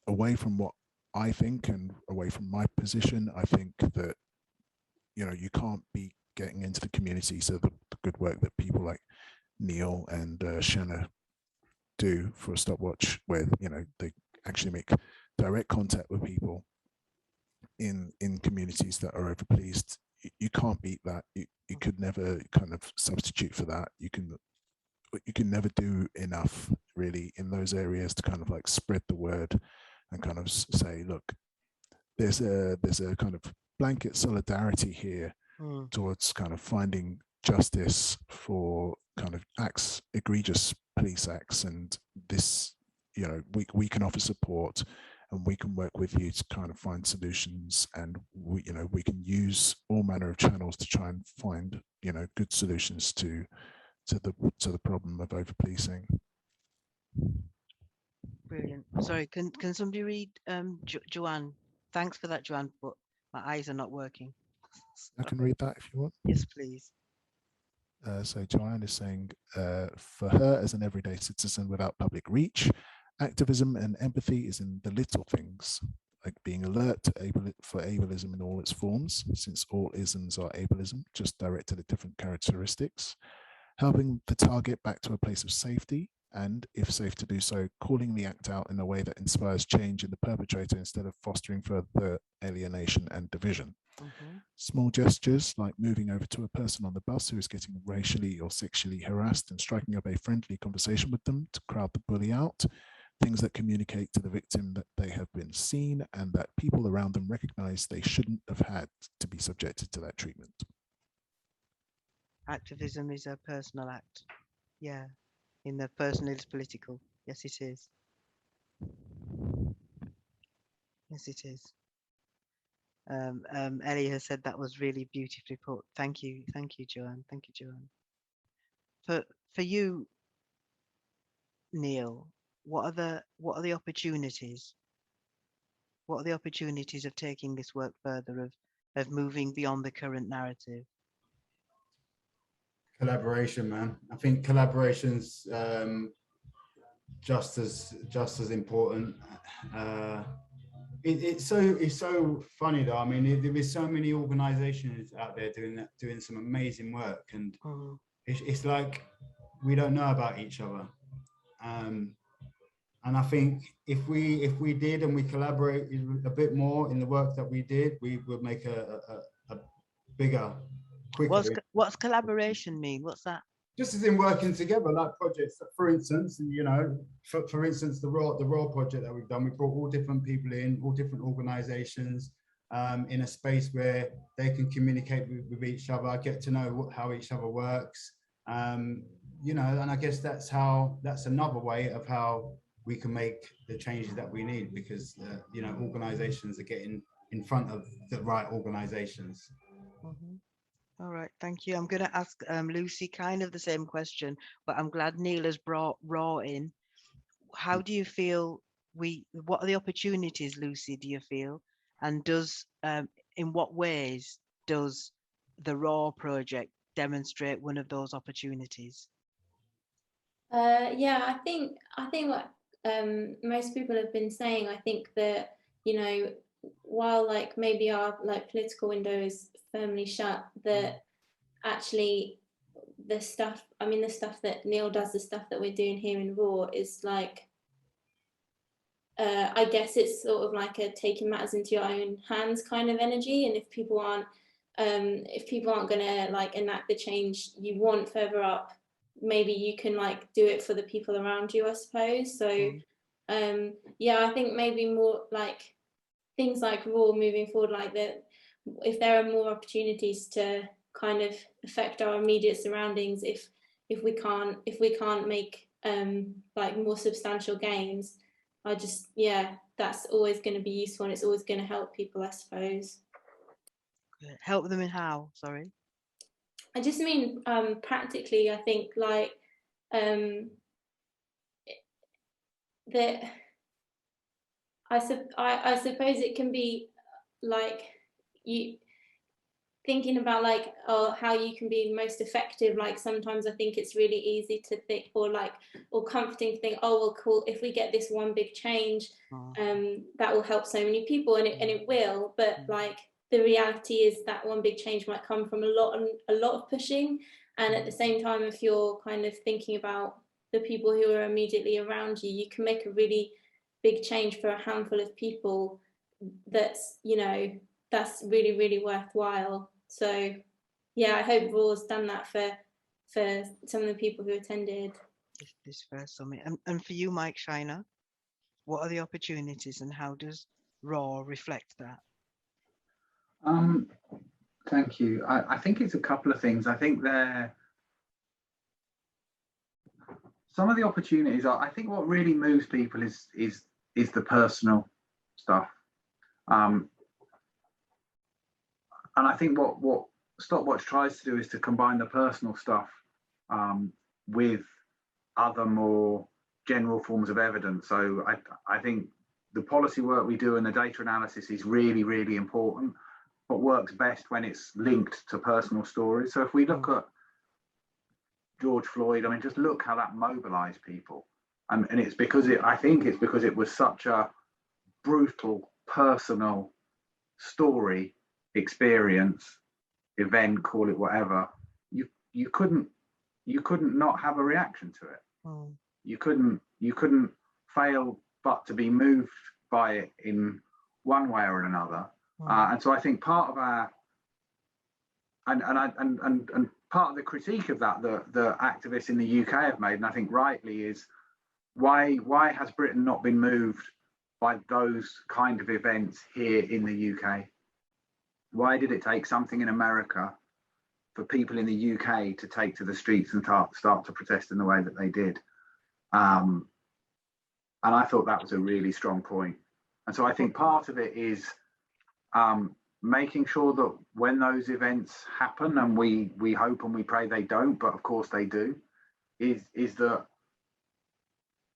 away from what I think and away from my position, I think that, you know, you can't be getting into the community. So the good work that people like Neal and Shenna do for StopWatch, where, you know, they actually make direct contact with people in communities that are overpoliced, you can't beat that. You could never kind of substitute for that. You can never do enough really in those areas to kind of like spread the word and kind of say, look, there's a kind of blanket solidarity here towards kind of finding justice for kind of egregious police acts, and this, you know, we can offer support and we can work with you to kind of find solutions, and we, you know, we can use all manner of channels to try and find, you know, good solutions to the problem of over-policing. Brilliant. Sorry, can somebody read Joanne? Thanks for that, Joanne, but my eyes are not working. I can read that if you want. Yes, please. So Joanne is saying, for her as an everyday citizen without public reach, activism and empathy is in the little things, like being alert to for ableism in all its forms, since all isms are ableism, just directed at different characteristics, helping the target back to a place of safety, and, if safe to do so, calling the act out in a way that inspires change in the perpetrator instead of fostering further alienation and division. Small gestures like moving over to a person on the bus who is getting racially or sexually harassed and striking up a friendly conversation with them to crowd the bully out, things that communicate to the victim that they have been seen and that people around them recognize they shouldn't have had to be subjected to that treatment. Activism is a personal act. Yeah. In the personal is political. Yes, it is. Yes, it is. Ellie has said that was really beautifully put. Thank you, Joanne. Thank you, Joanne. For you, Neal, what are the opportunities? What are the opportunities of taking this work further, of moving beyond the current narrative? Collaboration, man. I think collaboration's just as important. It's so funny though. I mean, there is so many organizations out there doing some amazing work, and it's like we don't know about each other. And I think if we did and we collaborated a bit more in the work that we did, we would make a bigger, quicker. What's collaboration mean? What's that? Just as in working together, like projects, for instance, you know, for instance, the Raw project that we've done, we brought all different people in, all different organizations, in a space where they can communicate with each other, get to know how each other works, you know, and I guess that's another way of how we can make the changes that we need, because, you know, organizations are getting in front of the right organizations. All right, thank you. I'm going to ask Lucy kind of the same question, but I'm glad Neal has brought Raw in. How do you feel what are the opportunities, Lucy, do you feel? And in what ways does the Raw project demonstrate one of those opportunities? Yeah, I think what most people have been saying, I think that, you know, while like maybe our like political window is firmly shut, that actually the stuff that Neal does, the stuff that we're doing here in Raw is like, I guess it's sort of like a taking matters into your own hands kind of energy. And if people aren't if people aren't going to like enact the change you want further up, maybe you can like do it for the people around you, I suppose. So yeah, I think maybe more like things like Raw moving forward, like that, if there are more opportunities to kind of affect our immediate surroundings, if we can't make like more substantial gains, I just, yeah, that's always going to be useful, and it's always going to help people, I suppose. Help them in how? Sorry. I just mean practically. I think like that. I suppose it can be like you thinking about like, oh, how you can be most effective. Like sometimes I think it's really easy to think, or comforting to think, oh well, cool, if we get this one big change, that will help so many people, and it will. But like the reality is that one big change might come from a lot of pushing, and at the same time, if you're kind of thinking about the people who are immediately around you, you can make a really big change for a handful of people. That's, you know, that's really, really worthwhile. So yeah, I hope Raw's done that for some of the people who attended this first summit. And for you, Mike Shenna, what are the opportunities and how does Raw reflect that? Thank you. I think it's a couple of things. I think some of the opportunities are, I think what really moves people is the personal stuff. And I think what StopWatch tries to do is to combine the personal stuff with other more general forms of evidence. So I think the policy work we do and the data analysis is really, really important, but works best when it's linked to personal stories. So if we look at George Floyd, I mean, just look how that mobilized people. And it's because I think it's because it was such a brutal, personal story, experience, event, call it whatever. You couldn't not have a reaction to it. You couldn't fail but to be moved by it in one way or another. And so I think part of our and part of the critique of that the activists in the UK have made, and I think rightly, is why has Britain not been moved by those kind of events here in the UK? Why did it take something in America for people in the UK to take to the streets and start to protest in the way that they did? And I thought that was a really strong point. And so I think part of it is making sure that when those events happen, and we hope and we pray they don't, but of course they do, is that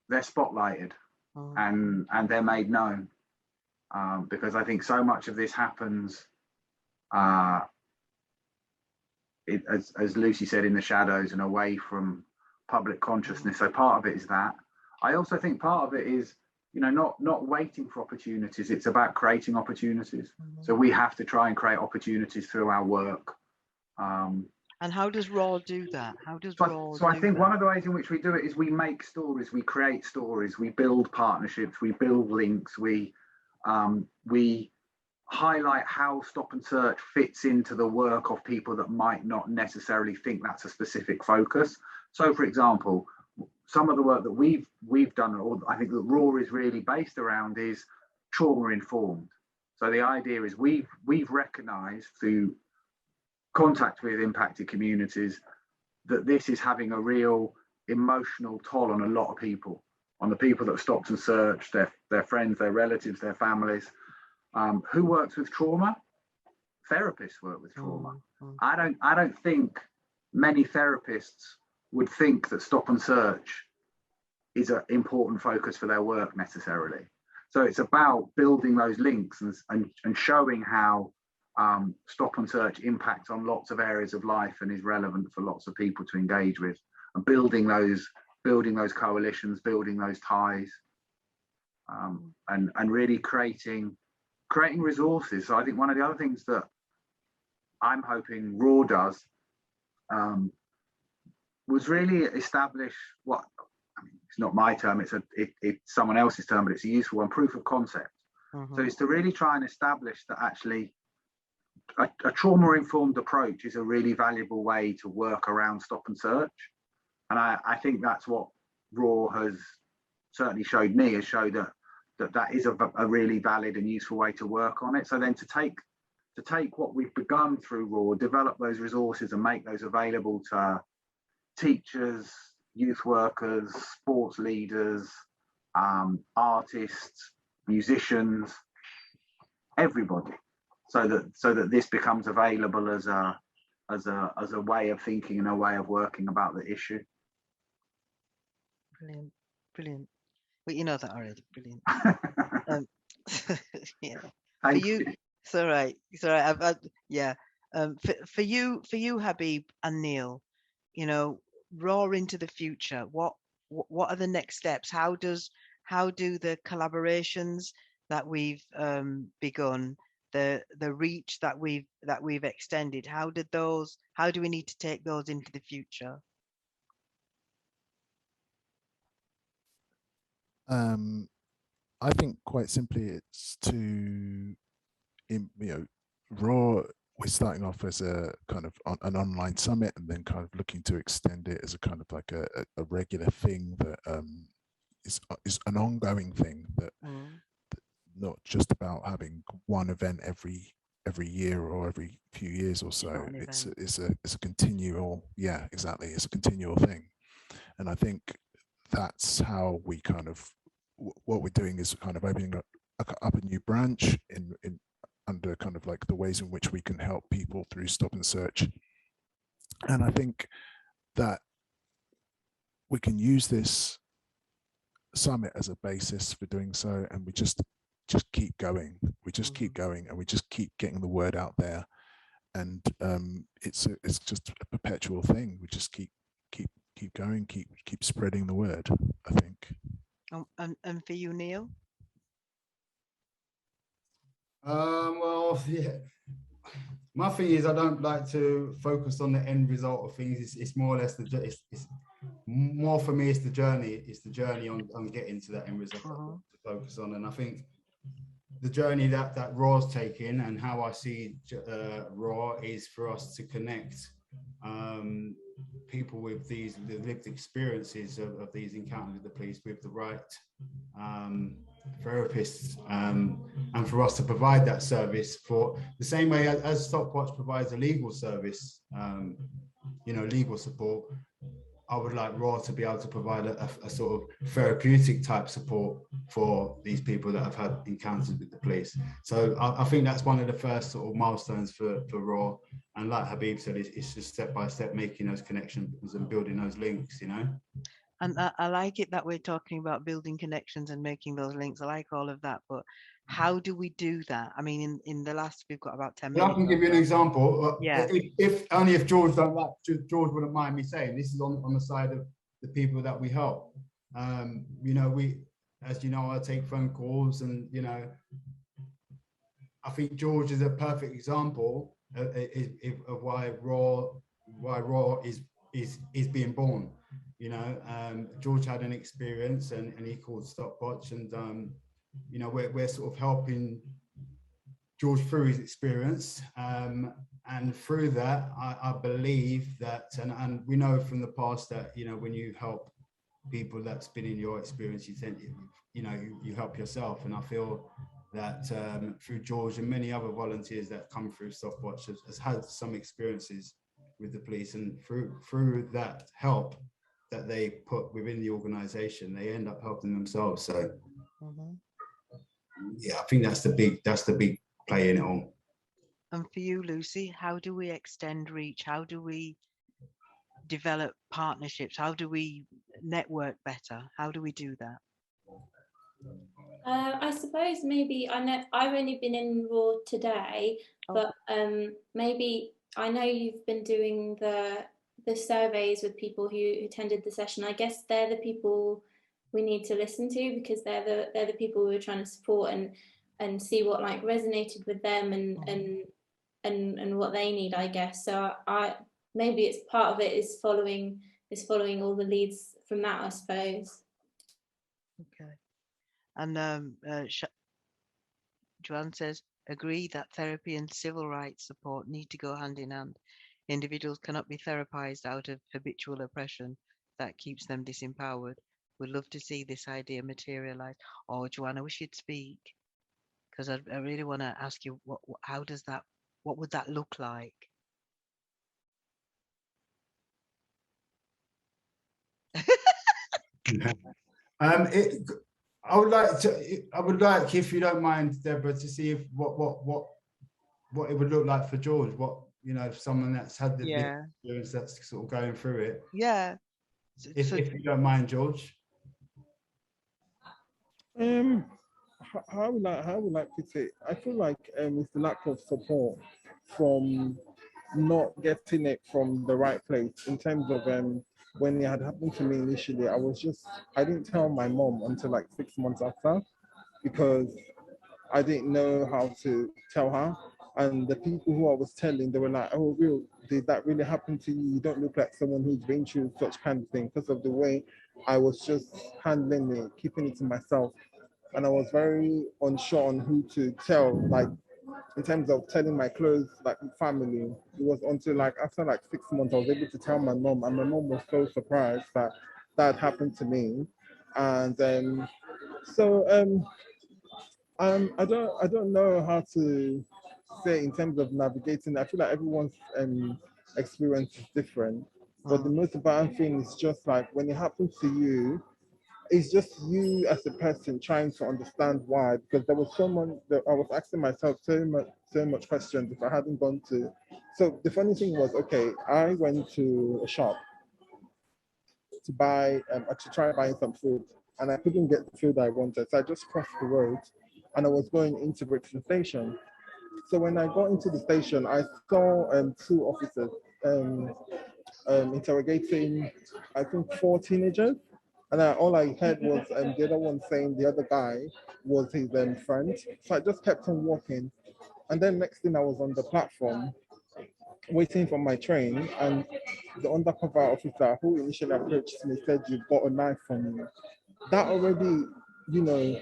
they're spotlighted and they're made known, because I think so much of this happens, as Lucy said, in the shadows and away from public consciousness. So part of it is that. I also think part of it is, you know, not waiting for opportunities. It's about creating opportunities. So we have to try and create opportunities through our work. And how does Raw do that? How does Raw So I think one of the ways in which we do it is we make stories, we create stories, we build partnerships, we build links, we highlight how Stop and Search fits into the work of people that might not necessarily think that's a specific focus. So for example, some of the work that we've done, or I think that Raw is really based around, is trauma informed. So the idea is we've recognised through contact with impacted communities that this is having a real emotional toll on a lot of people, on the people that have stopped and searched, their friends, their relatives, their families. Who works with trauma? Therapists work with trauma. I don't think many therapists would think that Stop and Search is an important focus for their work necessarily. So it's about building those links and showing how Stop and Search impacts on lots of areas of life and is relevant for lots of people to engage with, and building those coalitions, building those ties, and really creating resources. So I think one of the other things that I'm hoping Raw does was really establish what, I mean, it's not my term, it's someone else's term, but it's a useful one, proof of concept. So it's to really try and establish that actually a trauma-informed approach is a really valuable way to work around stop and search. And I think that's what RAW has certainly showed me, has showed that is a really valid and useful way to work on it. So then to take what we've begun through RAW, develop those resources and make those available to teachers, youth workers, sports leaders, artists, musicians, everybody, so that this becomes available as a way of thinking and a way of working about the issue. Brilliant. Well, you know that already. Brilliant. Yeah. Thank For you, it's all right. It's all right. Yeah. For you, Habib and Neal, you know, RAW into the future. What are the next steps? How do the collaborations that we've begun, the reach that we've extended, how do we need to take those into the future? I think quite simply it's to, RAW, we're starting off as a kind of an online summit and then kind of looking to extend it as a kind of like a regular thing that is an ongoing thing, that not just about having one event every year or every few years or so. It's a continual, yeah, exactly. It's a continual thing. And I think that's how we kind of, what we're doing is kind of opening up a new branch in under kind of like the ways in which we can help people through stop and search. And I think that we can use this summit as a basis for doing so, and we just keep going. We just keep going, and we just keep getting the word out there. And it's just a perpetual thing. We just keep going, keep spreading the word, I think. And for you, Neal? Well, yeah. My thing is, I don't like to focus on the end result of things. It's more or less it's more for me. It's the journey. It's the journey on getting to that end result to focus on. And I think the journey that RAW's taking, and how I see RAW, is for us to connect people with the lived experiences of these encounters with the police with the right therapists, and for us to provide that service for the same way as StopWatch provides a legal service, legal support. I would like RAW to be able to provide a sort of therapeutic type support for these people that have had encounters with the police. So I think that's one of the first sort of milestones for RAW. And like Habib said, it's just step by step making those connections and building those links, And I like it that we're talking about building connections and making those links. I like all of that, but how do we do that? I mean, in the last, we've got about 10 minutes. I can give you an example. Yeah. If George don't like, George wouldn't mind me saying, this is on the side of the people that we help. We, as you know, I take phone calls, and I think George is a perfect example of why RAW is being born. George had an experience, and he called StopWatch, and we're sort of helping George through his experience, and through that, I believe that, and we know from the past that when you help people that's been in your experience, you help yourself. And I feel that through George and many other volunteers that come through StopWatch has had some experiences with the police, and through that help that they put within the organization, they end up helping themselves. So yeah, I think that's the big play in it all. And for you, Lucy, how do we extend reach? How do we develop partnerships? How do we network better? How do we do that? I suppose maybe, I know I've only been in RAW today, but maybe I know you've been doing the surveys with people who attended the session. I guess they're the people we need to listen to, because they're the people we're trying to support and see what like resonated with them and what they need, I guess. So maybe it's part of it is following all the leads from that, I suppose. Okay. And Joanne says, agree that therapy and civil rights support need to go hand in hand. Individuals cannot be therapized out of habitual oppression that keeps them disempowered. We'd love to see this idea materialize. Oh, Joanne, I wish you'd speak, because I really want to ask you how does that, what would that look like? It, I would like to. I would like, if you don't mind, Deborah, to see if what it would look like for George. What, you know, if someone that's had the experience that's sort of going through it. Yeah. If you don't mind, George. How would I put it? I feel like it's the lack of support from not getting it from the right place in terms of when it had happened to me initially. I didn't tell my mom until like 6 months after, because I didn't know how to tell her. And the people who I was telling, they were like, "Oh, real? Did that really happen to you? You don't look like someone who's been through such kind of thing," because of the way I was just handling it, keeping it to myself. And I was very unsure on who to tell, like in terms of telling my close like family. It was until like after like 6 months I was able to tell my mom, and my mom was so surprised that that happened to me. And so I don't know how to say in terms of navigating. I feel like everyone's experience is different, but the most important thing is just like when it happens to you, it's just you as a person trying to understand why. Because there was someone that I was asking myself so much questions if I hadn't gone to. So the funny thing was, okay, I went to a shop to buy to try buying some food, and I couldn't get the food I wanted, so I just crossed the road, and I was going into Brixton Station. So when I got into the station, I saw two officers interrogating, I think, four teenagers. And all I heard was the other one saying the other guy was his friend. So I just kept on walking. And then next thing I was on the platform waiting for my train. And the undercover officer who initially approached me said, "You bought a knife from me." That already, you know,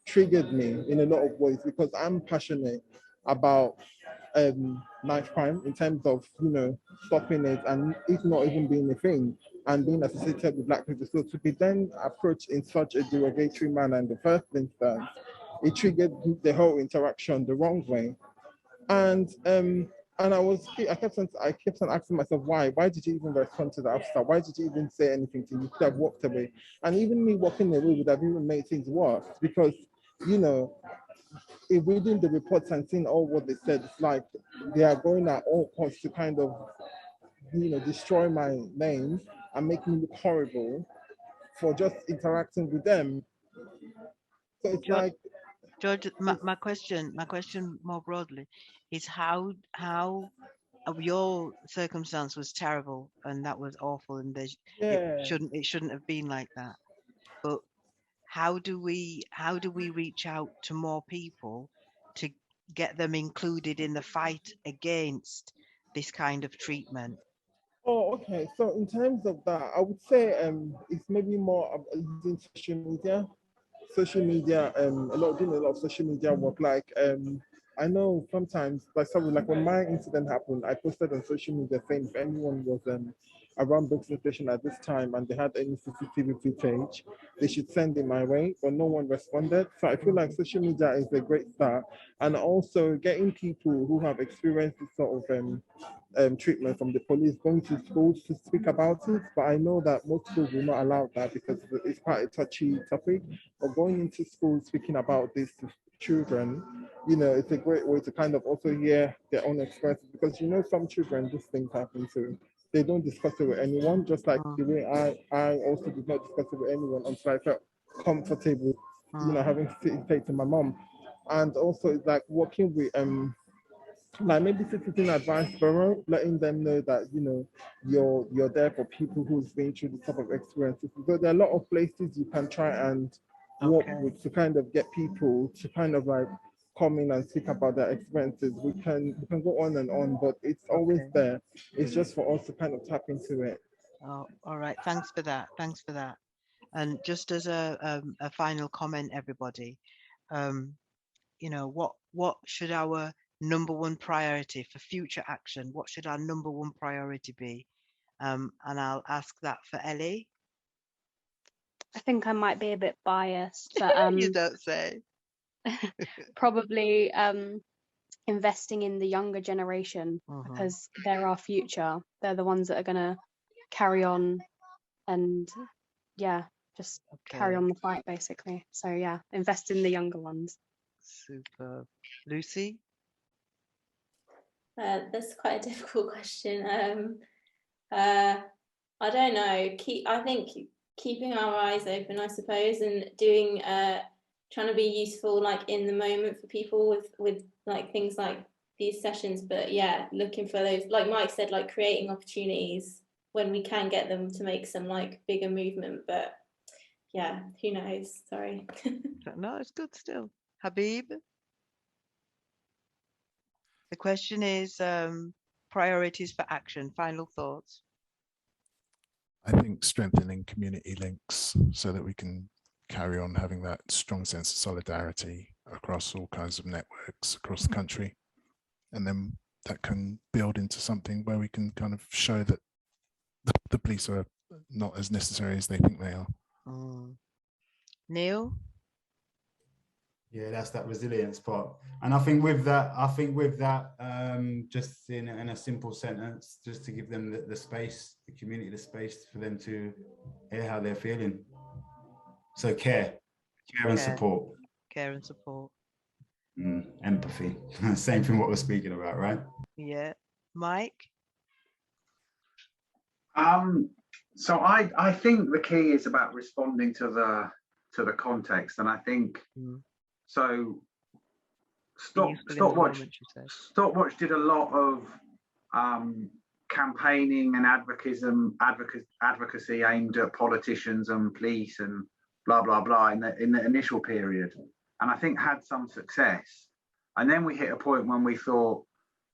triggered me in a lot of ways, because I'm passionate about knife crime in terms of, you know, stopping it and it not even being a thing and being associated with black people. So to be then approached in such a derogatory manner in the first instance, it triggered the whole interaction the wrong way. And I kept on asking myself, why did you even respond to the officer? Why did you even say anything to me? You could have walked away. And even me walking away would have even made things worse, because, you know, reading the reports and seeing all what they said, it's like they are going at all costs to kind of, you know, destroy my name and make me look horrible for just interacting with them. So it's like, George, my question more broadly is how your circumstance was terrible and that was awful, and it shouldn't have been like that. But how do we reach out to more people to get them included in the fight against this kind of treatment? oh, okay. So in terms of that, I would say it's maybe more using social media. Doing a lot of social media work. Like I know sometimes, like something like when my incident happened, I posted on social media saying if anyone was around Brixton Station at this time and they had any CCTV footage, they should send it my way, but no one responded. So I feel like social media is a great start, and also getting people who have experienced this sort of treatment from the police going to schools to speak about it. But I know that most schools will not allow that because it's quite a touchy topic. But going into schools speaking about this to children, you know, it's a great way to kind of also hear their own experiences, because, you know, some children, these things happen to. They don't discuss it with anyone, just like the way I also did not discuss it with anyone until I felt comfortable, you know, having to say to my mom. And also it's like working with like maybe citizen advice bureau, letting them know that, you know, you're there for people who's been through this type of experiences. So there are a lot of places you can try and work with to kind of get people to kind of like come in and speak about their experiences. We can go on, but it's always there. It's just for us to kind of tap into it. Oh, all right. Thanks for that. And just as a final comment, everybody, you know, what should our number one priority for future action? What should our number one priority be? And I'll ask that for Ellie. I think I might be a bit biased, but You don't say. probably investing in the younger generation, because they're our future. They're the ones that are going to carry on and just carry on the fight, basically. So yeah, invest in the younger ones. Super. Lucy? That's quite a difficult question. I don't know. I think keeping our eyes open, I suppose, and doing trying to be useful, like in the moment for people with like things like these sessions. But yeah, looking for those, like Mike said, like creating opportunities when we can get them to make some like bigger movement. But yeah, who knows? Sorry. No, it's good still. Habib? The question is priorities for action. Final thoughts. I think strengthening community links so that we can carry on having that strong sense of solidarity across all kinds of networks across the country. And then that can build into something where we can kind of show that the police are not as necessary as they think they are. Neal? Yeah, that's that resilience part. And I think with that, just in a simple sentence, just to give them the space, the community, the space for them to hear how they're feeling. So care and support. Care and support. Empathy. Same thing what we're speaking about, right? Yeah. Mike? So I think the key is about responding to the context, and I think so. StopWatch did a lot of campaigning and advocacy aimed at politicians and police and blah blah blah in the initial period, and I think had some success. And then we hit a point when we thought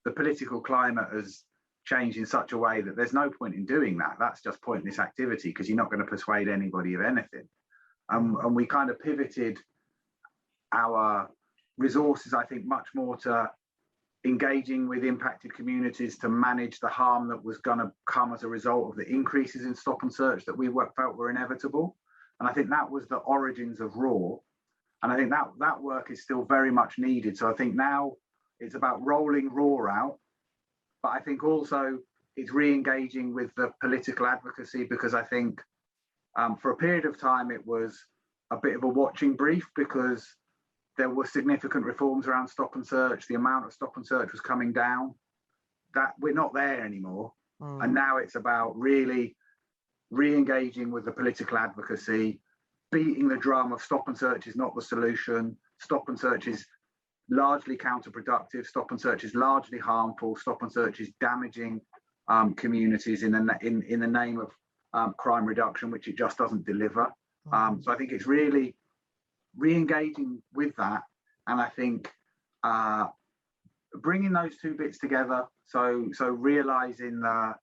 the political climate has changed in such a way that there's no point in doing that. That's just pointless activity because you're not going to persuade anybody of anything. And we kind of pivoted our resources, I think, much more to engaging with impacted communities to manage the harm that was going to come as a result of the increases in stop and search that we felt were inevitable. And I think that was the origins of RAW. And I think that work is still very much needed. So I think now it's about rolling RAW out, but I think also it's re-engaging with the political advocacy, because I think for a period of time it was a bit of a watching brief because there were significant reforms around stop and search. The amount of stop and search was coming down. That we're not there anymore. And now it's about really re-engaging with the political advocacy, beating the drum of stop and search is not the solution. Stop and search is largely counterproductive. Stop and search is largely harmful. Stop and search is damaging communities in the name of crime reduction, which it just doesn't deliver. So I think it's really re-engaging with that, and I think bringing those two bits together. So realizing the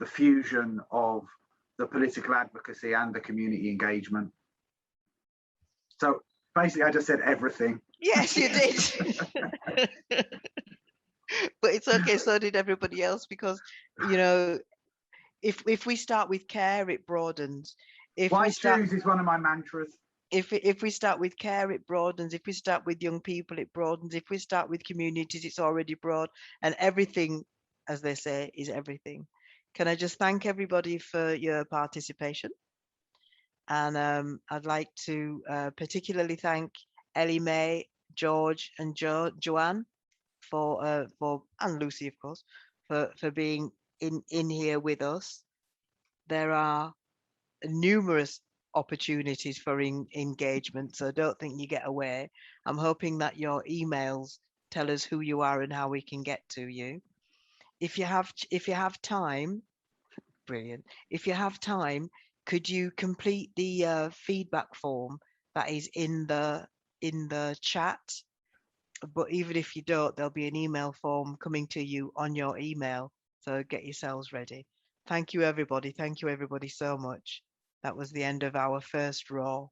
fusion of the political advocacy and the community engagement. So basically, I just said everything. Yes, you did. But it's okay. So did everybody else, because if we start with care, it broadens. Why choose is one of my mantras. If we start with care, it broadens. If we start with young people, it broadens. If we start with communities, it's already broad. And everything, as they say, is everything. Can I just thank everybody for your participation? And I'd like to particularly thank Ellie Mae, George, and Joanne for and Lucy, of course, for being in here with us. There are numerous opportunities for engagement, so don't think you get away. I'm hoping that your emails tell us who you are and how we can get to you. If you have time, brilliant. If you have time, could you complete the feedback form that is in the chat? But even if you don't, there'll be an email form coming to you on your email, so get yourselves ready. Thank you, everybody. Thank you, everybody, so much. That was the end of our first RAW.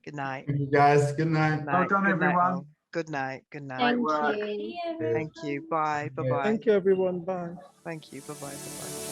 Good night. Thank you, guys. Good night. Well done, everyone. Good night. Good night. Thank work. you. Thank you. Bye. Bye. Bye. Thank you, everyone. Bye. Thank you. Bye. Bye. Bye. Bye.